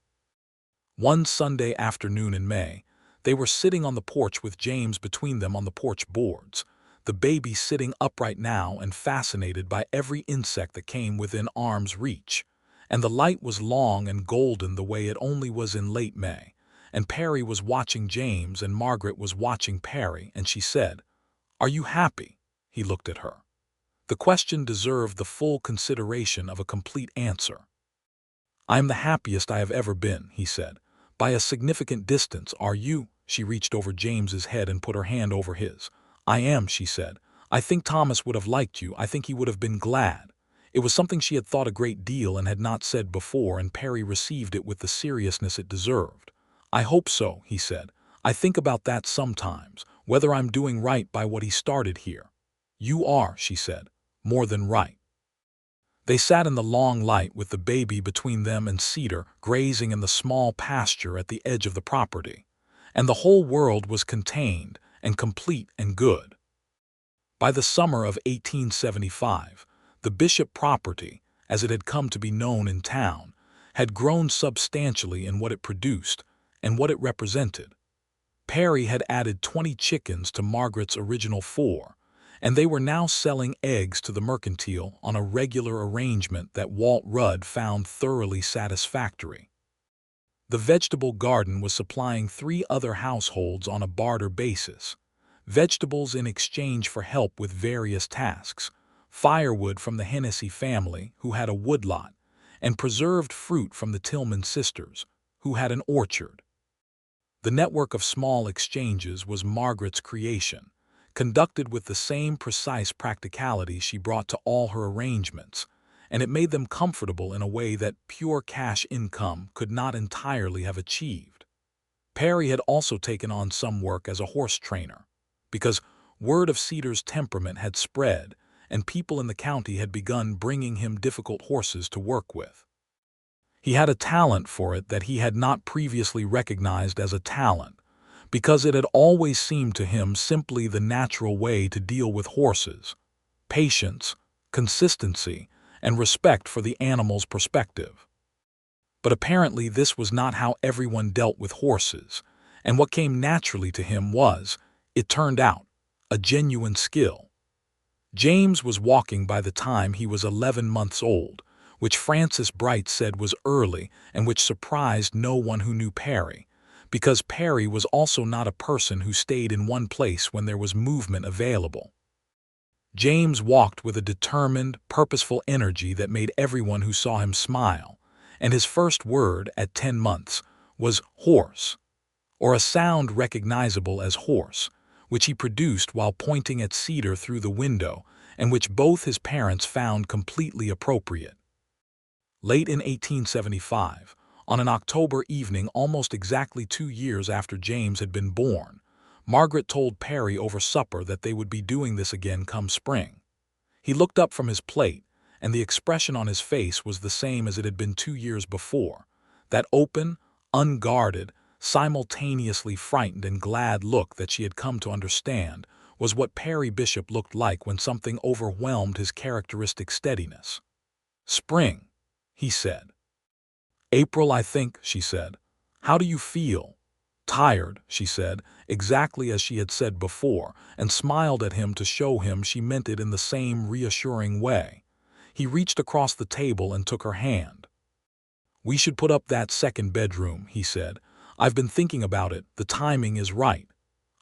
One Sunday afternoon in May, they were sitting on the porch with James between them on the porch boards, the baby sitting upright now and fascinated by every insect that came within arm's reach, and the light was long and golden the way it only was in late May, and Perry was watching James and Margaret was watching Perry, and she said, "Are you happy?" He looked at her. The question deserved the full consideration of a complete answer. "I am the happiest I have ever been," he said. "By a significant distance, are you?" She reached over James's head and put her hand over his. "I am," she said. "I think Thomas would have liked you. I think he would have been glad." It was something she had thought a great deal and had not said before, and Perry received it with the seriousness it deserved. "I hope so," he said. "I think about that sometimes, whether I'm doing right by what he started here." "You are," she said. "More than right." They sat in the long light with the baby between them and Cedar grazing in the small pasture at the edge of the property, and the whole world was contained and complete and good. By the summer of 1875, the Bishop property, as it had come to be known in town, had grown substantially in what it produced and what it represented. Perry had added 20 chickens to Margaret's original 4, and they were now selling eggs to the mercantile on a regular arrangement that Walt Rudd found thoroughly satisfactory. The vegetable garden was supplying 3 other households on a barter basis, vegetables in exchange for help with various tasks, firewood from the Hennessy family, who had a woodlot, and preserved fruit from the Tillman sisters, who had an orchard. The network of small exchanges was Margaret's creation, conducted with the same precise practicality she brought to all her arrangements, and it made them comfortable in a way that pure cash income could not entirely have achieved. Perry had also taken on some work as a horse trainer. because word of Cedar's temperament had spread, and people in the county had begun bringing him difficult horses to work with. He had a talent for it that he had not previously recognized as a talent, because it had always seemed to him simply the natural way to deal with horses: patience, consistency, and respect for the animal's perspective. But apparently this was not how everyone dealt with horses, and what came naturally to him was, it turned out, a genuine skill. James was walking by the time he was 11 months old, which Francis Bright said was early and which surprised no one who knew Perry, because Perry was also not a person who stayed in one place when there was movement available. James walked with a determined, purposeful energy that made everyone who saw him smile, and his first word at 10 months was horse, or a sound recognizable as horse, which he produced while pointing at Cedar through the window, and which both his parents found completely appropriate. Late in 1875, on an October evening almost exactly 2 years after James had been born, Margaret told Perry over supper that they would be doing this again come spring. He looked up from his plate, and the expression on his face was the same as it had been 2 years before, that open, unguarded, simultaneously frightened and glad look that she had come to understand was what Perry Bishop looked like when something overwhelmed his characteristic steadiness. "Spring," he said. "April, I think," she said. "How do you feel?" "Tired," she said, exactly as she had said before, and smiled at him to show him she meant it in the same reassuring way. He reached across the table and took her hand. "We should put up that second bedroom," he said. "I've been thinking about it. The timing is right."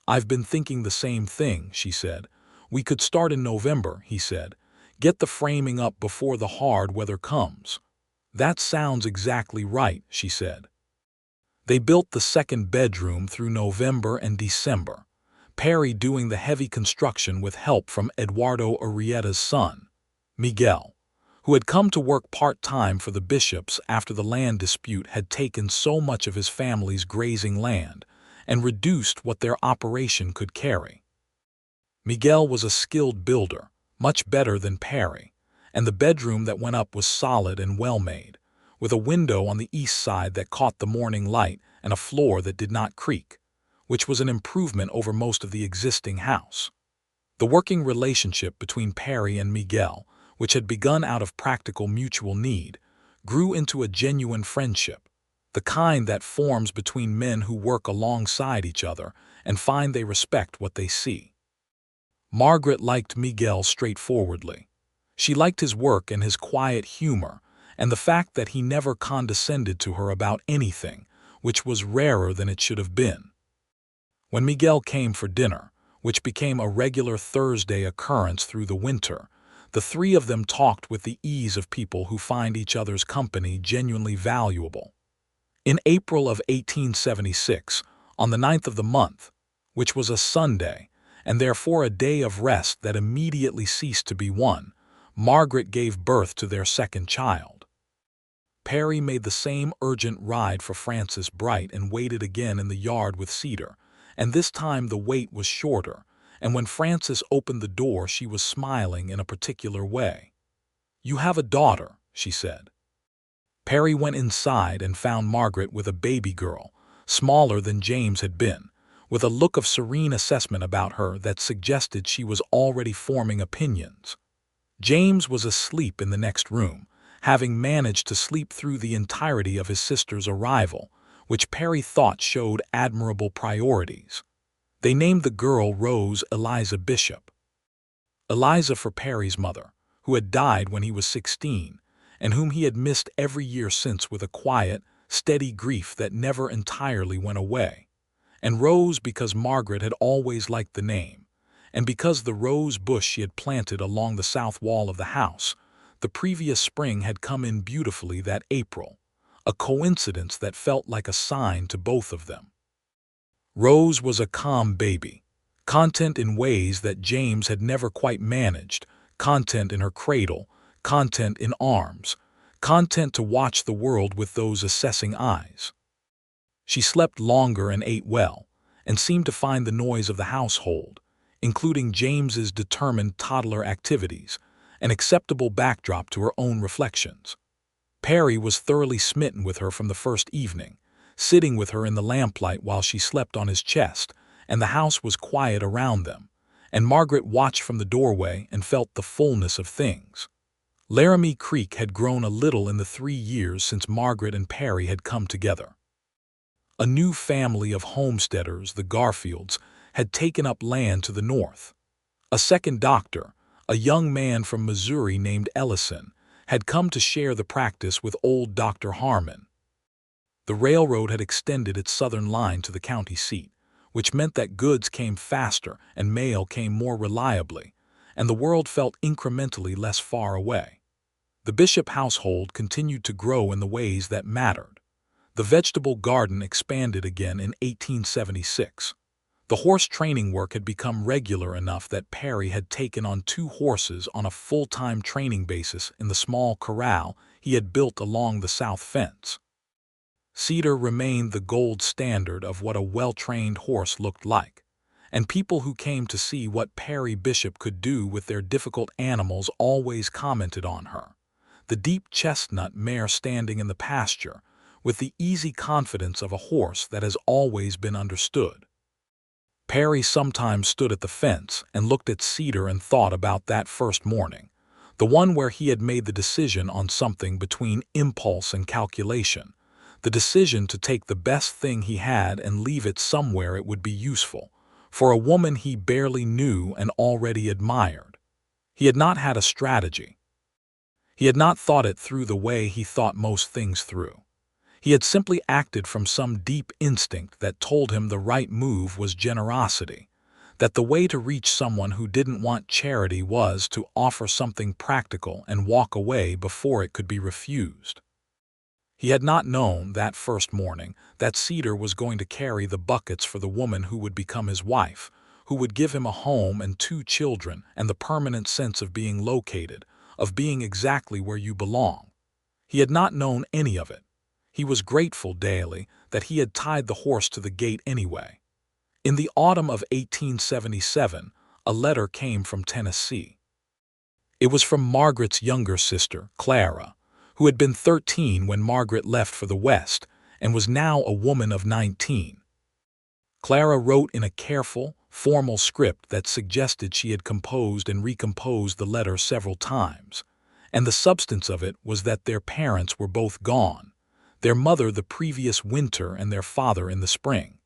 "I've been thinking the same thing," she said. "We could start in November," he said. "Get the framing up before the hard weather comes." "That sounds exactly right," she said. They built the second bedroom through November and December, Perry doing the heavy construction with help from Eduardo Arrieta's son, Miguel, who had come to work part-time for the Bishops after the land dispute had taken so much of his family's grazing land and reduced what their operation could carry. Miguel was a skilled builder, much better than Perry, and the bedroom that went up was solid and well-made, with a window on the east side that caught the morning light and a floor that did not creak, which was an improvement over most of the existing house. The working relationship between Perry and Miguel, which had begun out of practical mutual need, grew into a genuine friendship, the kind that forms between men who work alongside each other and find they respect what they see. Margaret liked Miguel straightforwardly. She liked his work and his quiet humor, and the fact that he never condescended to her about anything, which was rarer than it should have been. When Miguel came for dinner, which became a regular Thursday occurrence through the winter, the three of them talked with the ease of people who find each other's company genuinely valuable. In April of 1876, on the 9th of the month, which was a Sunday, and therefore a day of rest that immediately ceased to be one, Margaret gave birth to their second child. Perry made the same urgent ride for Francis Bright and waited again in the yard with Cedar, and this time the wait was shorter, and when Francis opened the door she was smiling in a particular way. "You have a daughter," she said. Perry went inside and found Margaret with a baby girl, smaller than James had been, with a look of serene assessment about her that suggested she was already forming opinions. James was asleep in the next room, having managed to sleep through the entirety of his sister's arrival, which Perry thought showed admirable priorities. They named the girl Rose Eliza Bishop. Eliza for Perry's mother, who had died when he was 16, and whom he had missed every year since with a quiet, steady grief that never entirely went away. And Rose because Margaret had always liked the name, and because the rose bush she had planted along the south wall of the house the previous spring had come in beautifully that April, a coincidence that felt like a sign to both of them. Rose was a calm baby, content in ways that James had never quite managed, content in her cradle, content in arms, content to watch the world with those assessing eyes. She slept longer and ate well, and seemed to find the noise of the household, including James's determined toddler activities, an acceptable backdrop to her own reflections. Perry was thoroughly smitten with her from the first evening, sitting with her in the lamplight while she slept on his chest, and the house was quiet around them, and Margaret watched from the doorway and felt the fullness of things. Laramie Creek had grown a little in the 3 years since Margaret and Perry had come together. A new family of homesteaders, the Garfields, had taken up land to the north. A second doctor, a young man from Missouri named Ellison, had come to share the practice with old Dr. Harmon. The railroad had extended its southern line to the county seat, which meant that goods came faster and mail came more reliably, and the world felt incrementally less far away. The Bishop household continued to grow in the ways that mattered. The vegetable garden expanded again in 1876. The horse training work had become regular enough that Perry had taken on 2 horses on a full-time training basis in the small corral he had built along the south fence. Cedar remained the gold standard of what a well-trained horse looked like, and people who came to see what Perry Bishop could do with their difficult animals always commented on her. The deep chestnut mare standing in the pasture, with the easy confidence of a horse that has always been understood. Perry sometimes stood at the fence and looked at Cedar and thought about that first morning, the one where he had made the decision on something between impulse and calculation, the decision to take the best thing he had and leave it somewhere it would be useful, for a woman he barely knew and already admired. He had not had a strategy. He had not thought it through the way he thought most things through. He had simply acted from some deep instinct that told him the right move was generosity, that the way to reach someone who didn't want charity was to offer something practical and walk away before it could be refused. He had not known, that first morning, that Cedar was going to carry the buckets for the woman who would become his wife, who would give him a home and 2 children and the permanent sense of being located, of being exactly where you belong. He had not known any of it. He was grateful daily that he had tied the horse to the gate anyway. In the autumn of 1877, a letter came from Tennessee. It was from Margaret's younger sister, Clara, who had been 13 when Margaret left for the West and was now a woman of 19. Clara wrote in a careful, formal script that suggested she had composed and recomposed the letter several times, and the substance of it was that their parents were both gone, their mother the previous winter and their father in the spring,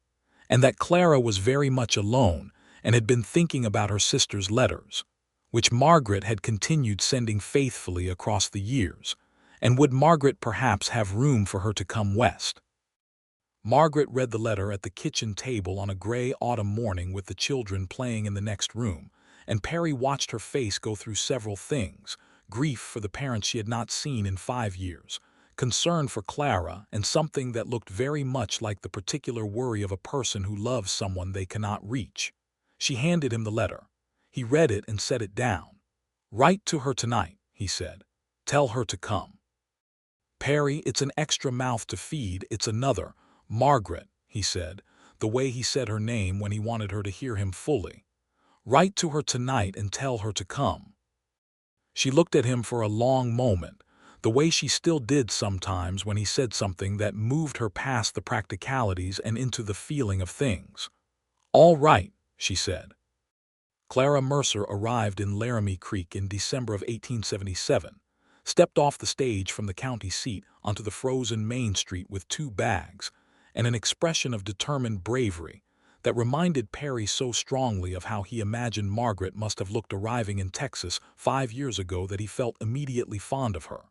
and that Clara was very much alone and had been thinking about her sister's letters, which Margaret had continued sending faithfully across the years, and would Margaret perhaps have room for her to come west? Margaret read the letter at the kitchen table on a gray autumn morning with the children playing in the next room, and Perry watched her face go through several things: grief for the parents she had not seen in 5 years, concern for Clara, and something that looked very much like the particular worry of a person who loves someone they cannot reach. She handed him the letter. He read it and set it down. "Write to her tonight," he said. "Tell her to come." "Perry, it's an extra mouth to feed, it's another." "Margaret," he said, the way he said her name when he wanted her to hear him fully. "Write to her tonight and tell her to come." She looked at him for a long moment, the way she still did sometimes when he said something that moved her past the practicalities and into the feeling of things. "All right," she said. Clara Mercer arrived in Laramie Creek in December of 1877, stepped off the stage from the county seat onto the frozen Main Street with 2 bags, and an expression of determined bravery that reminded Perry so strongly of how he imagined Margaret must have looked arriving in Texas 5 years ago that he felt immediately fond of her.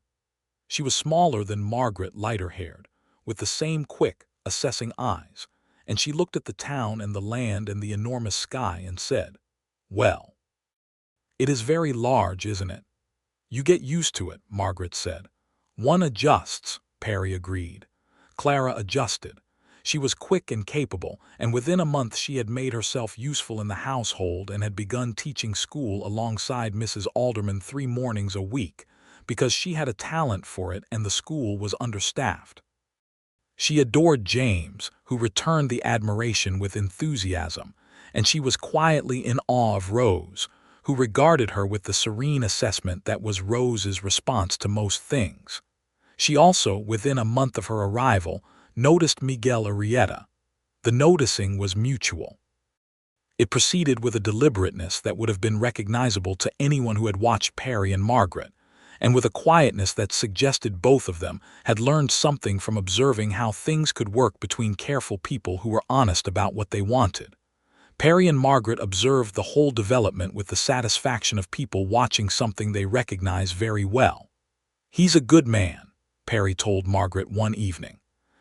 She was smaller than Margaret, lighter-haired, with the same quick, assessing eyes, and she looked at the town and the land and the enormous sky and said, "Well, it is very large, isn't it?" "You get used to it," Margaret said. "One adjusts," Perry agreed. Clara adjusted. She was quick and capable, and within a month she had made herself useful in the household and had begun teaching school alongside Mrs. Alderman 3 mornings a week, because she had a talent for it and the school was understaffed. She adored James, who returned the admiration with enthusiasm, and she was quietly in awe of Rose, who regarded her with the serene assessment that was Rose's response to most things. She also, within a month of her arrival, noticed Miguel Arrieta. The noticing was mutual. It proceeded with a deliberateness that would have been recognizable to anyone who had watched Perry and Margaret, and with a quietness that suggested both of them had learned something from observing how things could work between careful people who were honest about what they wanted. Perry and Margaret observed the whole development with the satisfaction of people watching something they recognize very well. "He's a good man," Perry told Margaret one evening.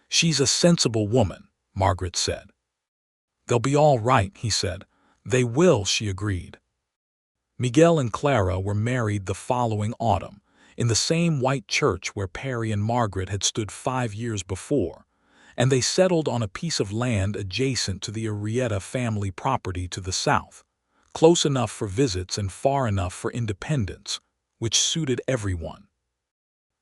"She's a sensible woman," Margaret said. "They'll be all right," he said. "They will," she agreed. Miguel and Clara were married the following autumn, in the same white church where Perry and Margaret had stood 5 years before, and they settled on a piece of land adjacent to the Arrieta family property to the south, close enough for visits and far enough for independence, which suited everyone.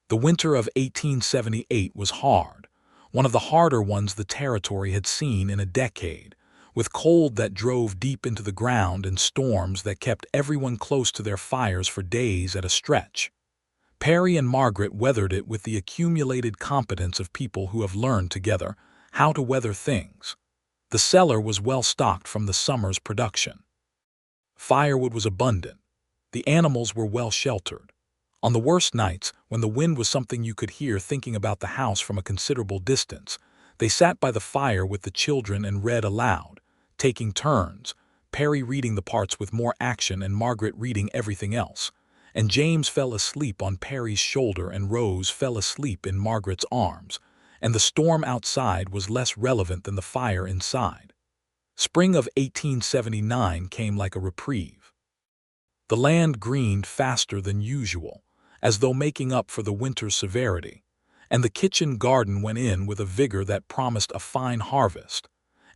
The winter of 1878 was hard, one of the harder ones the territory had seen in a decade, with cold that drove deep into the ground and storms that kept everyone close to their fires for days at a stretch. Perry and Margaret weathered it with the accumulated competence of people who have learned together how to weather things. The cellar was well stocked from the summer's production. Firewood was abundant. The animals were well sheltered. On the worst nights, when the wind was something you could hear thinking about the house from a considerable distance, they sat by the fire with the children and read aloud, taking turns, Perry reading the parts with more action and Margaret reading everything else, and James fell asleep on Perry's shoulder and Rose fell asleep in Margaret's arms, and the storm outside was less relevant than the fire inside. Spring of 1879 came like a reprieve. The land greened faster than usual, as though making up for the winter's severity, and the kitchen garden went in with a vigor that promised a fine harvest,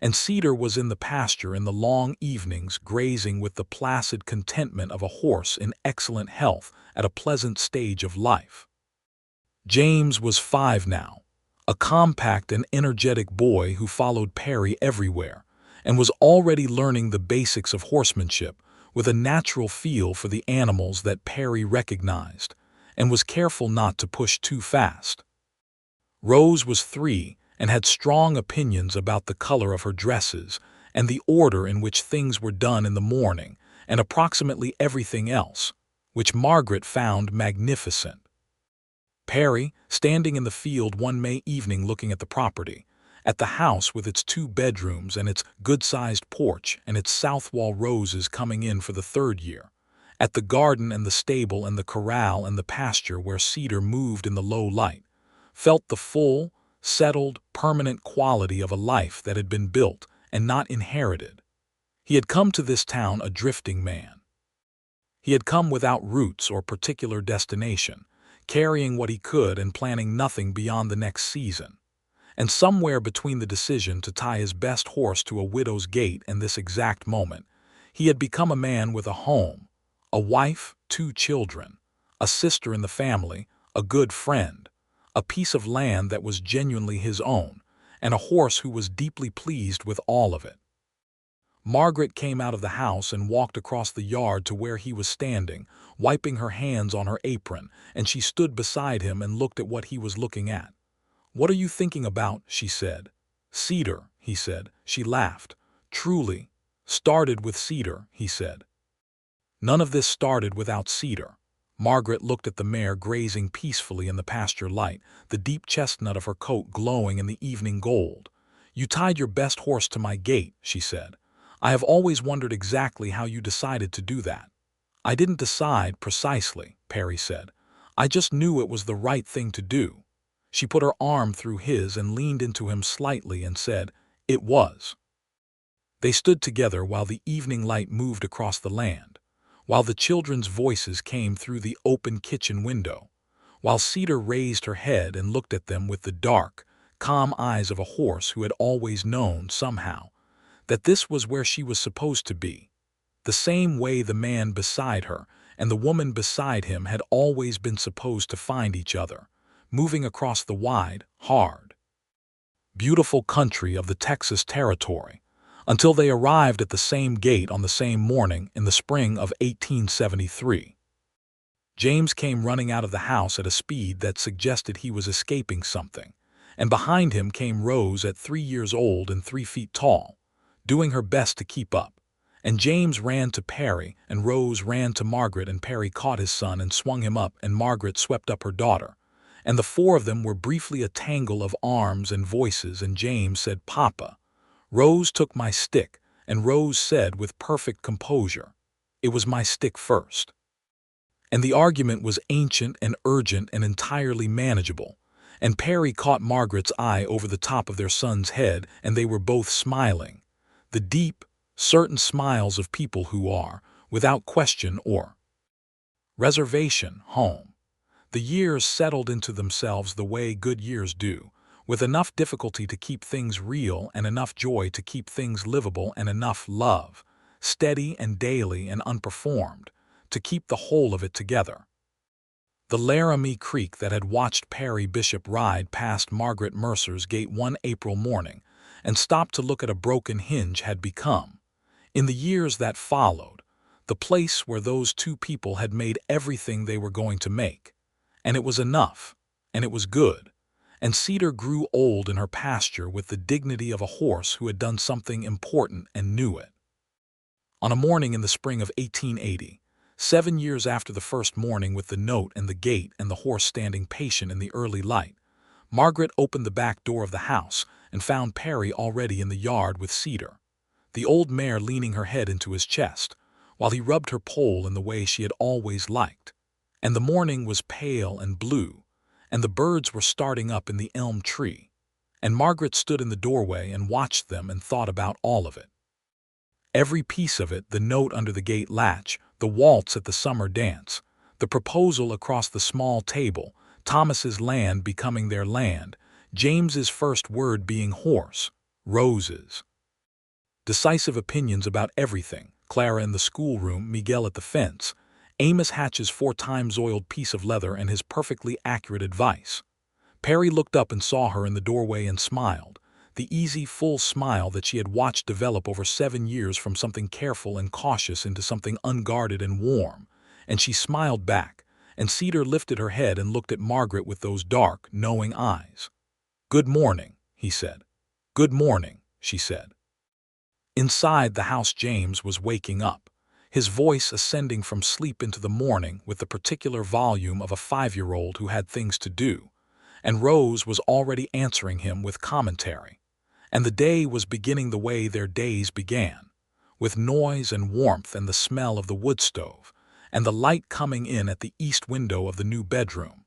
and Cedar was in the pasture in the long evenings grazing with the placid contentment of a horse in excellent health at a pleasant stage of life. James was 5 now, a compact and energetic boy who followed Perry everywhere, and was already learning the basics of horsemanship with a natural feel for the animals that Perry recognized, and was careful not to push too fast. Rose was 3 and had strong opinions about the color of her dresses and the order in which things were done in the morning and approximately everything else, which Margaret found magnificent. Perry, standing in the field one May evening looking at the property, at the house with its 2 bedrooms and its good-sized porch and its south wall roses coming in for the 3rd year, at the garden and the stable and the corral and the pasture where Cedar moved in the low light, felt the full, settled, permanent quality of a life that had been built and not inherited. He had come to this town a drifting man. He had come without roots or particular destination, carrying what he could and planning nothing beyond the next season. And somewhere between the decision to tie his best horse to a widow's gate and this exact moment, he had become a man with a home, a wife, 2 children, a sister in the family, a good friend, a piece of land that was genuinely his own, and a horse who was deeply pleased with all of it. Margaret came out of the house and walked across the yard to where he was standing, wiping her hands on her apron, and she stood beside him and looked at what he was looking at. "What are you thinking about?" she said. "Cedar," he said. She laughed. "Truly, started with Cedar," he said. "None of this started without Cedar." Margaret looked at the mare grazing peacefully in the pasture light, the deep chestnut of her coat glowing in the evening gold. "You tied your best horse to my gate," she said. "I have always wondered exactly how you decided to do that." "I didn't decide precisely," Perry said. "I just knew it was the right thing to do." She put her arm through his and leaned into him slightly and said, "It was." They stood together while the evening light moved across the land, while the children's voices came through the open kitchen window, while Cedar raised her head and looked at them with the dark, calm eyes of a horse who had always known, somehow, that this was where she was supposed to be, the same way the man beside her and the woman beside him had always been supposed to find each other, moving across the wide, hard, beautiful country of the Texas Territory, until they arrived at the same gate on the same morning in the spring of 1873. James came running out of the house at a speed that suggested he was escaping something, and behind him came Rose at 3 years old and 3 feet tall, doing her best to keep up. And James ran to Perry, and Rose ran to Margaret, and Perry caught his son and swung him up, and Margaret swept up her daughter. And the four of them were briefly a tangle of arms and voices, and James said, "Papa." Rose took my stick, and Rose said with perfect composure, "It was my stick first." And the argument was ancient and urgent and entirely manageable. And Perry caught Margaret's eye over the top of their son's head, and they were both smiling. The deep, certain smiles of people who are, without question or reservation, home. The years settled into themselves the way good years do, with enough difficulty to keep things real and enough joy to keep things livable and enough love, steady and daily and unperformed, to keep the whole of it together. The Laramie Creek that had watched Perry Bishop ride past Margaret Mercer's gate one April morning and stopped to look at a broken hinge had become, in the years that followed, the place where those two people had made everything they were going to make. And it was enough, and it was good, and Cedar grew old in her pasture with the dignity of a horse who had done something important and knew it. On a morning in the spring of 1880, 7 years after the first morning with the note and the gate and the horse standing patient in the early light, Margaret opened the back door of the house and found Perry already in the yard with Cedar, the old mare leaning her head into his chest, while he rubbed her poll in the way she had always liked. And the morning was pale and blue, and the birds were starting up in the elm tree, and Margaret stood in the doorway and watched them and thought about all of it. Every piece of it, the note under the gate latch, the waltz at the summer dance, the proposal across the small table, Thomas's land becoming their land, James's first word being horse, Rose's decisive opinions about everything, Clara in the schoolroom, Miguel at the fence, Amos Hatch's 4 times oiled piece of leather and his perfectly accurate advice. Perry looked up and saw her in the doorway and smiled, the easy, full smile that she had watched develop over 7 years from something careful and cautious into something unguarded and warm, and she smiled back, and Cedar lifted her head and looked at Margaret with those dark, knowing eyes. "Good morning," he said. "Good morning," she said. Inside the house James was waking up, his voice ascending from sleep into the morning with the particular volume of a 5-year-old who had things to do, and Rose was already answering him with commentary, and the day was beginning the way their days began, with noise and warmth and the smell of the wood stove, and the light coming in at the east window of the new bedroom,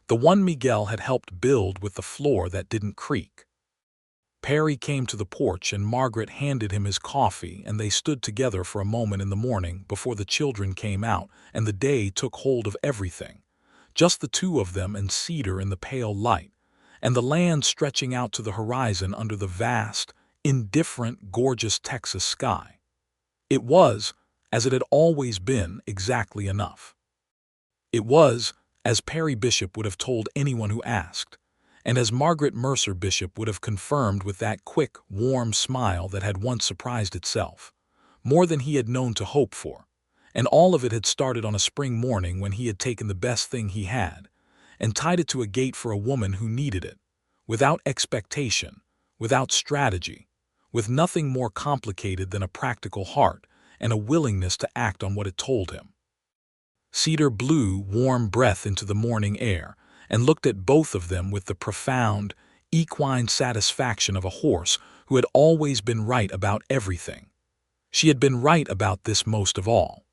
the one Miguel had helped build with the floor that didn't creak. Perry came to the porch and Margaret handed him his coffee, and they stood together for a moment in the morning before the children came out and the day took hold of everything, just the two of them and Cedar in the pale light, and the land stretching out to the horizon under the vast, indifferent, gorgeous Texas sky. It was, as it had always been, exactly enough. It was, as Perry Bishop would have told anyone who asked, and as Margaret Mercer Bishop would have confirmed with that quick, warm smile that had once surprised itself, more than he had known to hope for, and all of it had started on a spring morning when he had taken the best thing he had and tied it to a gate for a woman who needed it, without expectation, without strategy, with nothing more complicated than a practical heart and a willingness to act on what it told him. Cedar blew warm breath into the morning air and looked at both of them with the profound, equine satisfaction of a horse who had always been right about everything. She had been right about this most of all.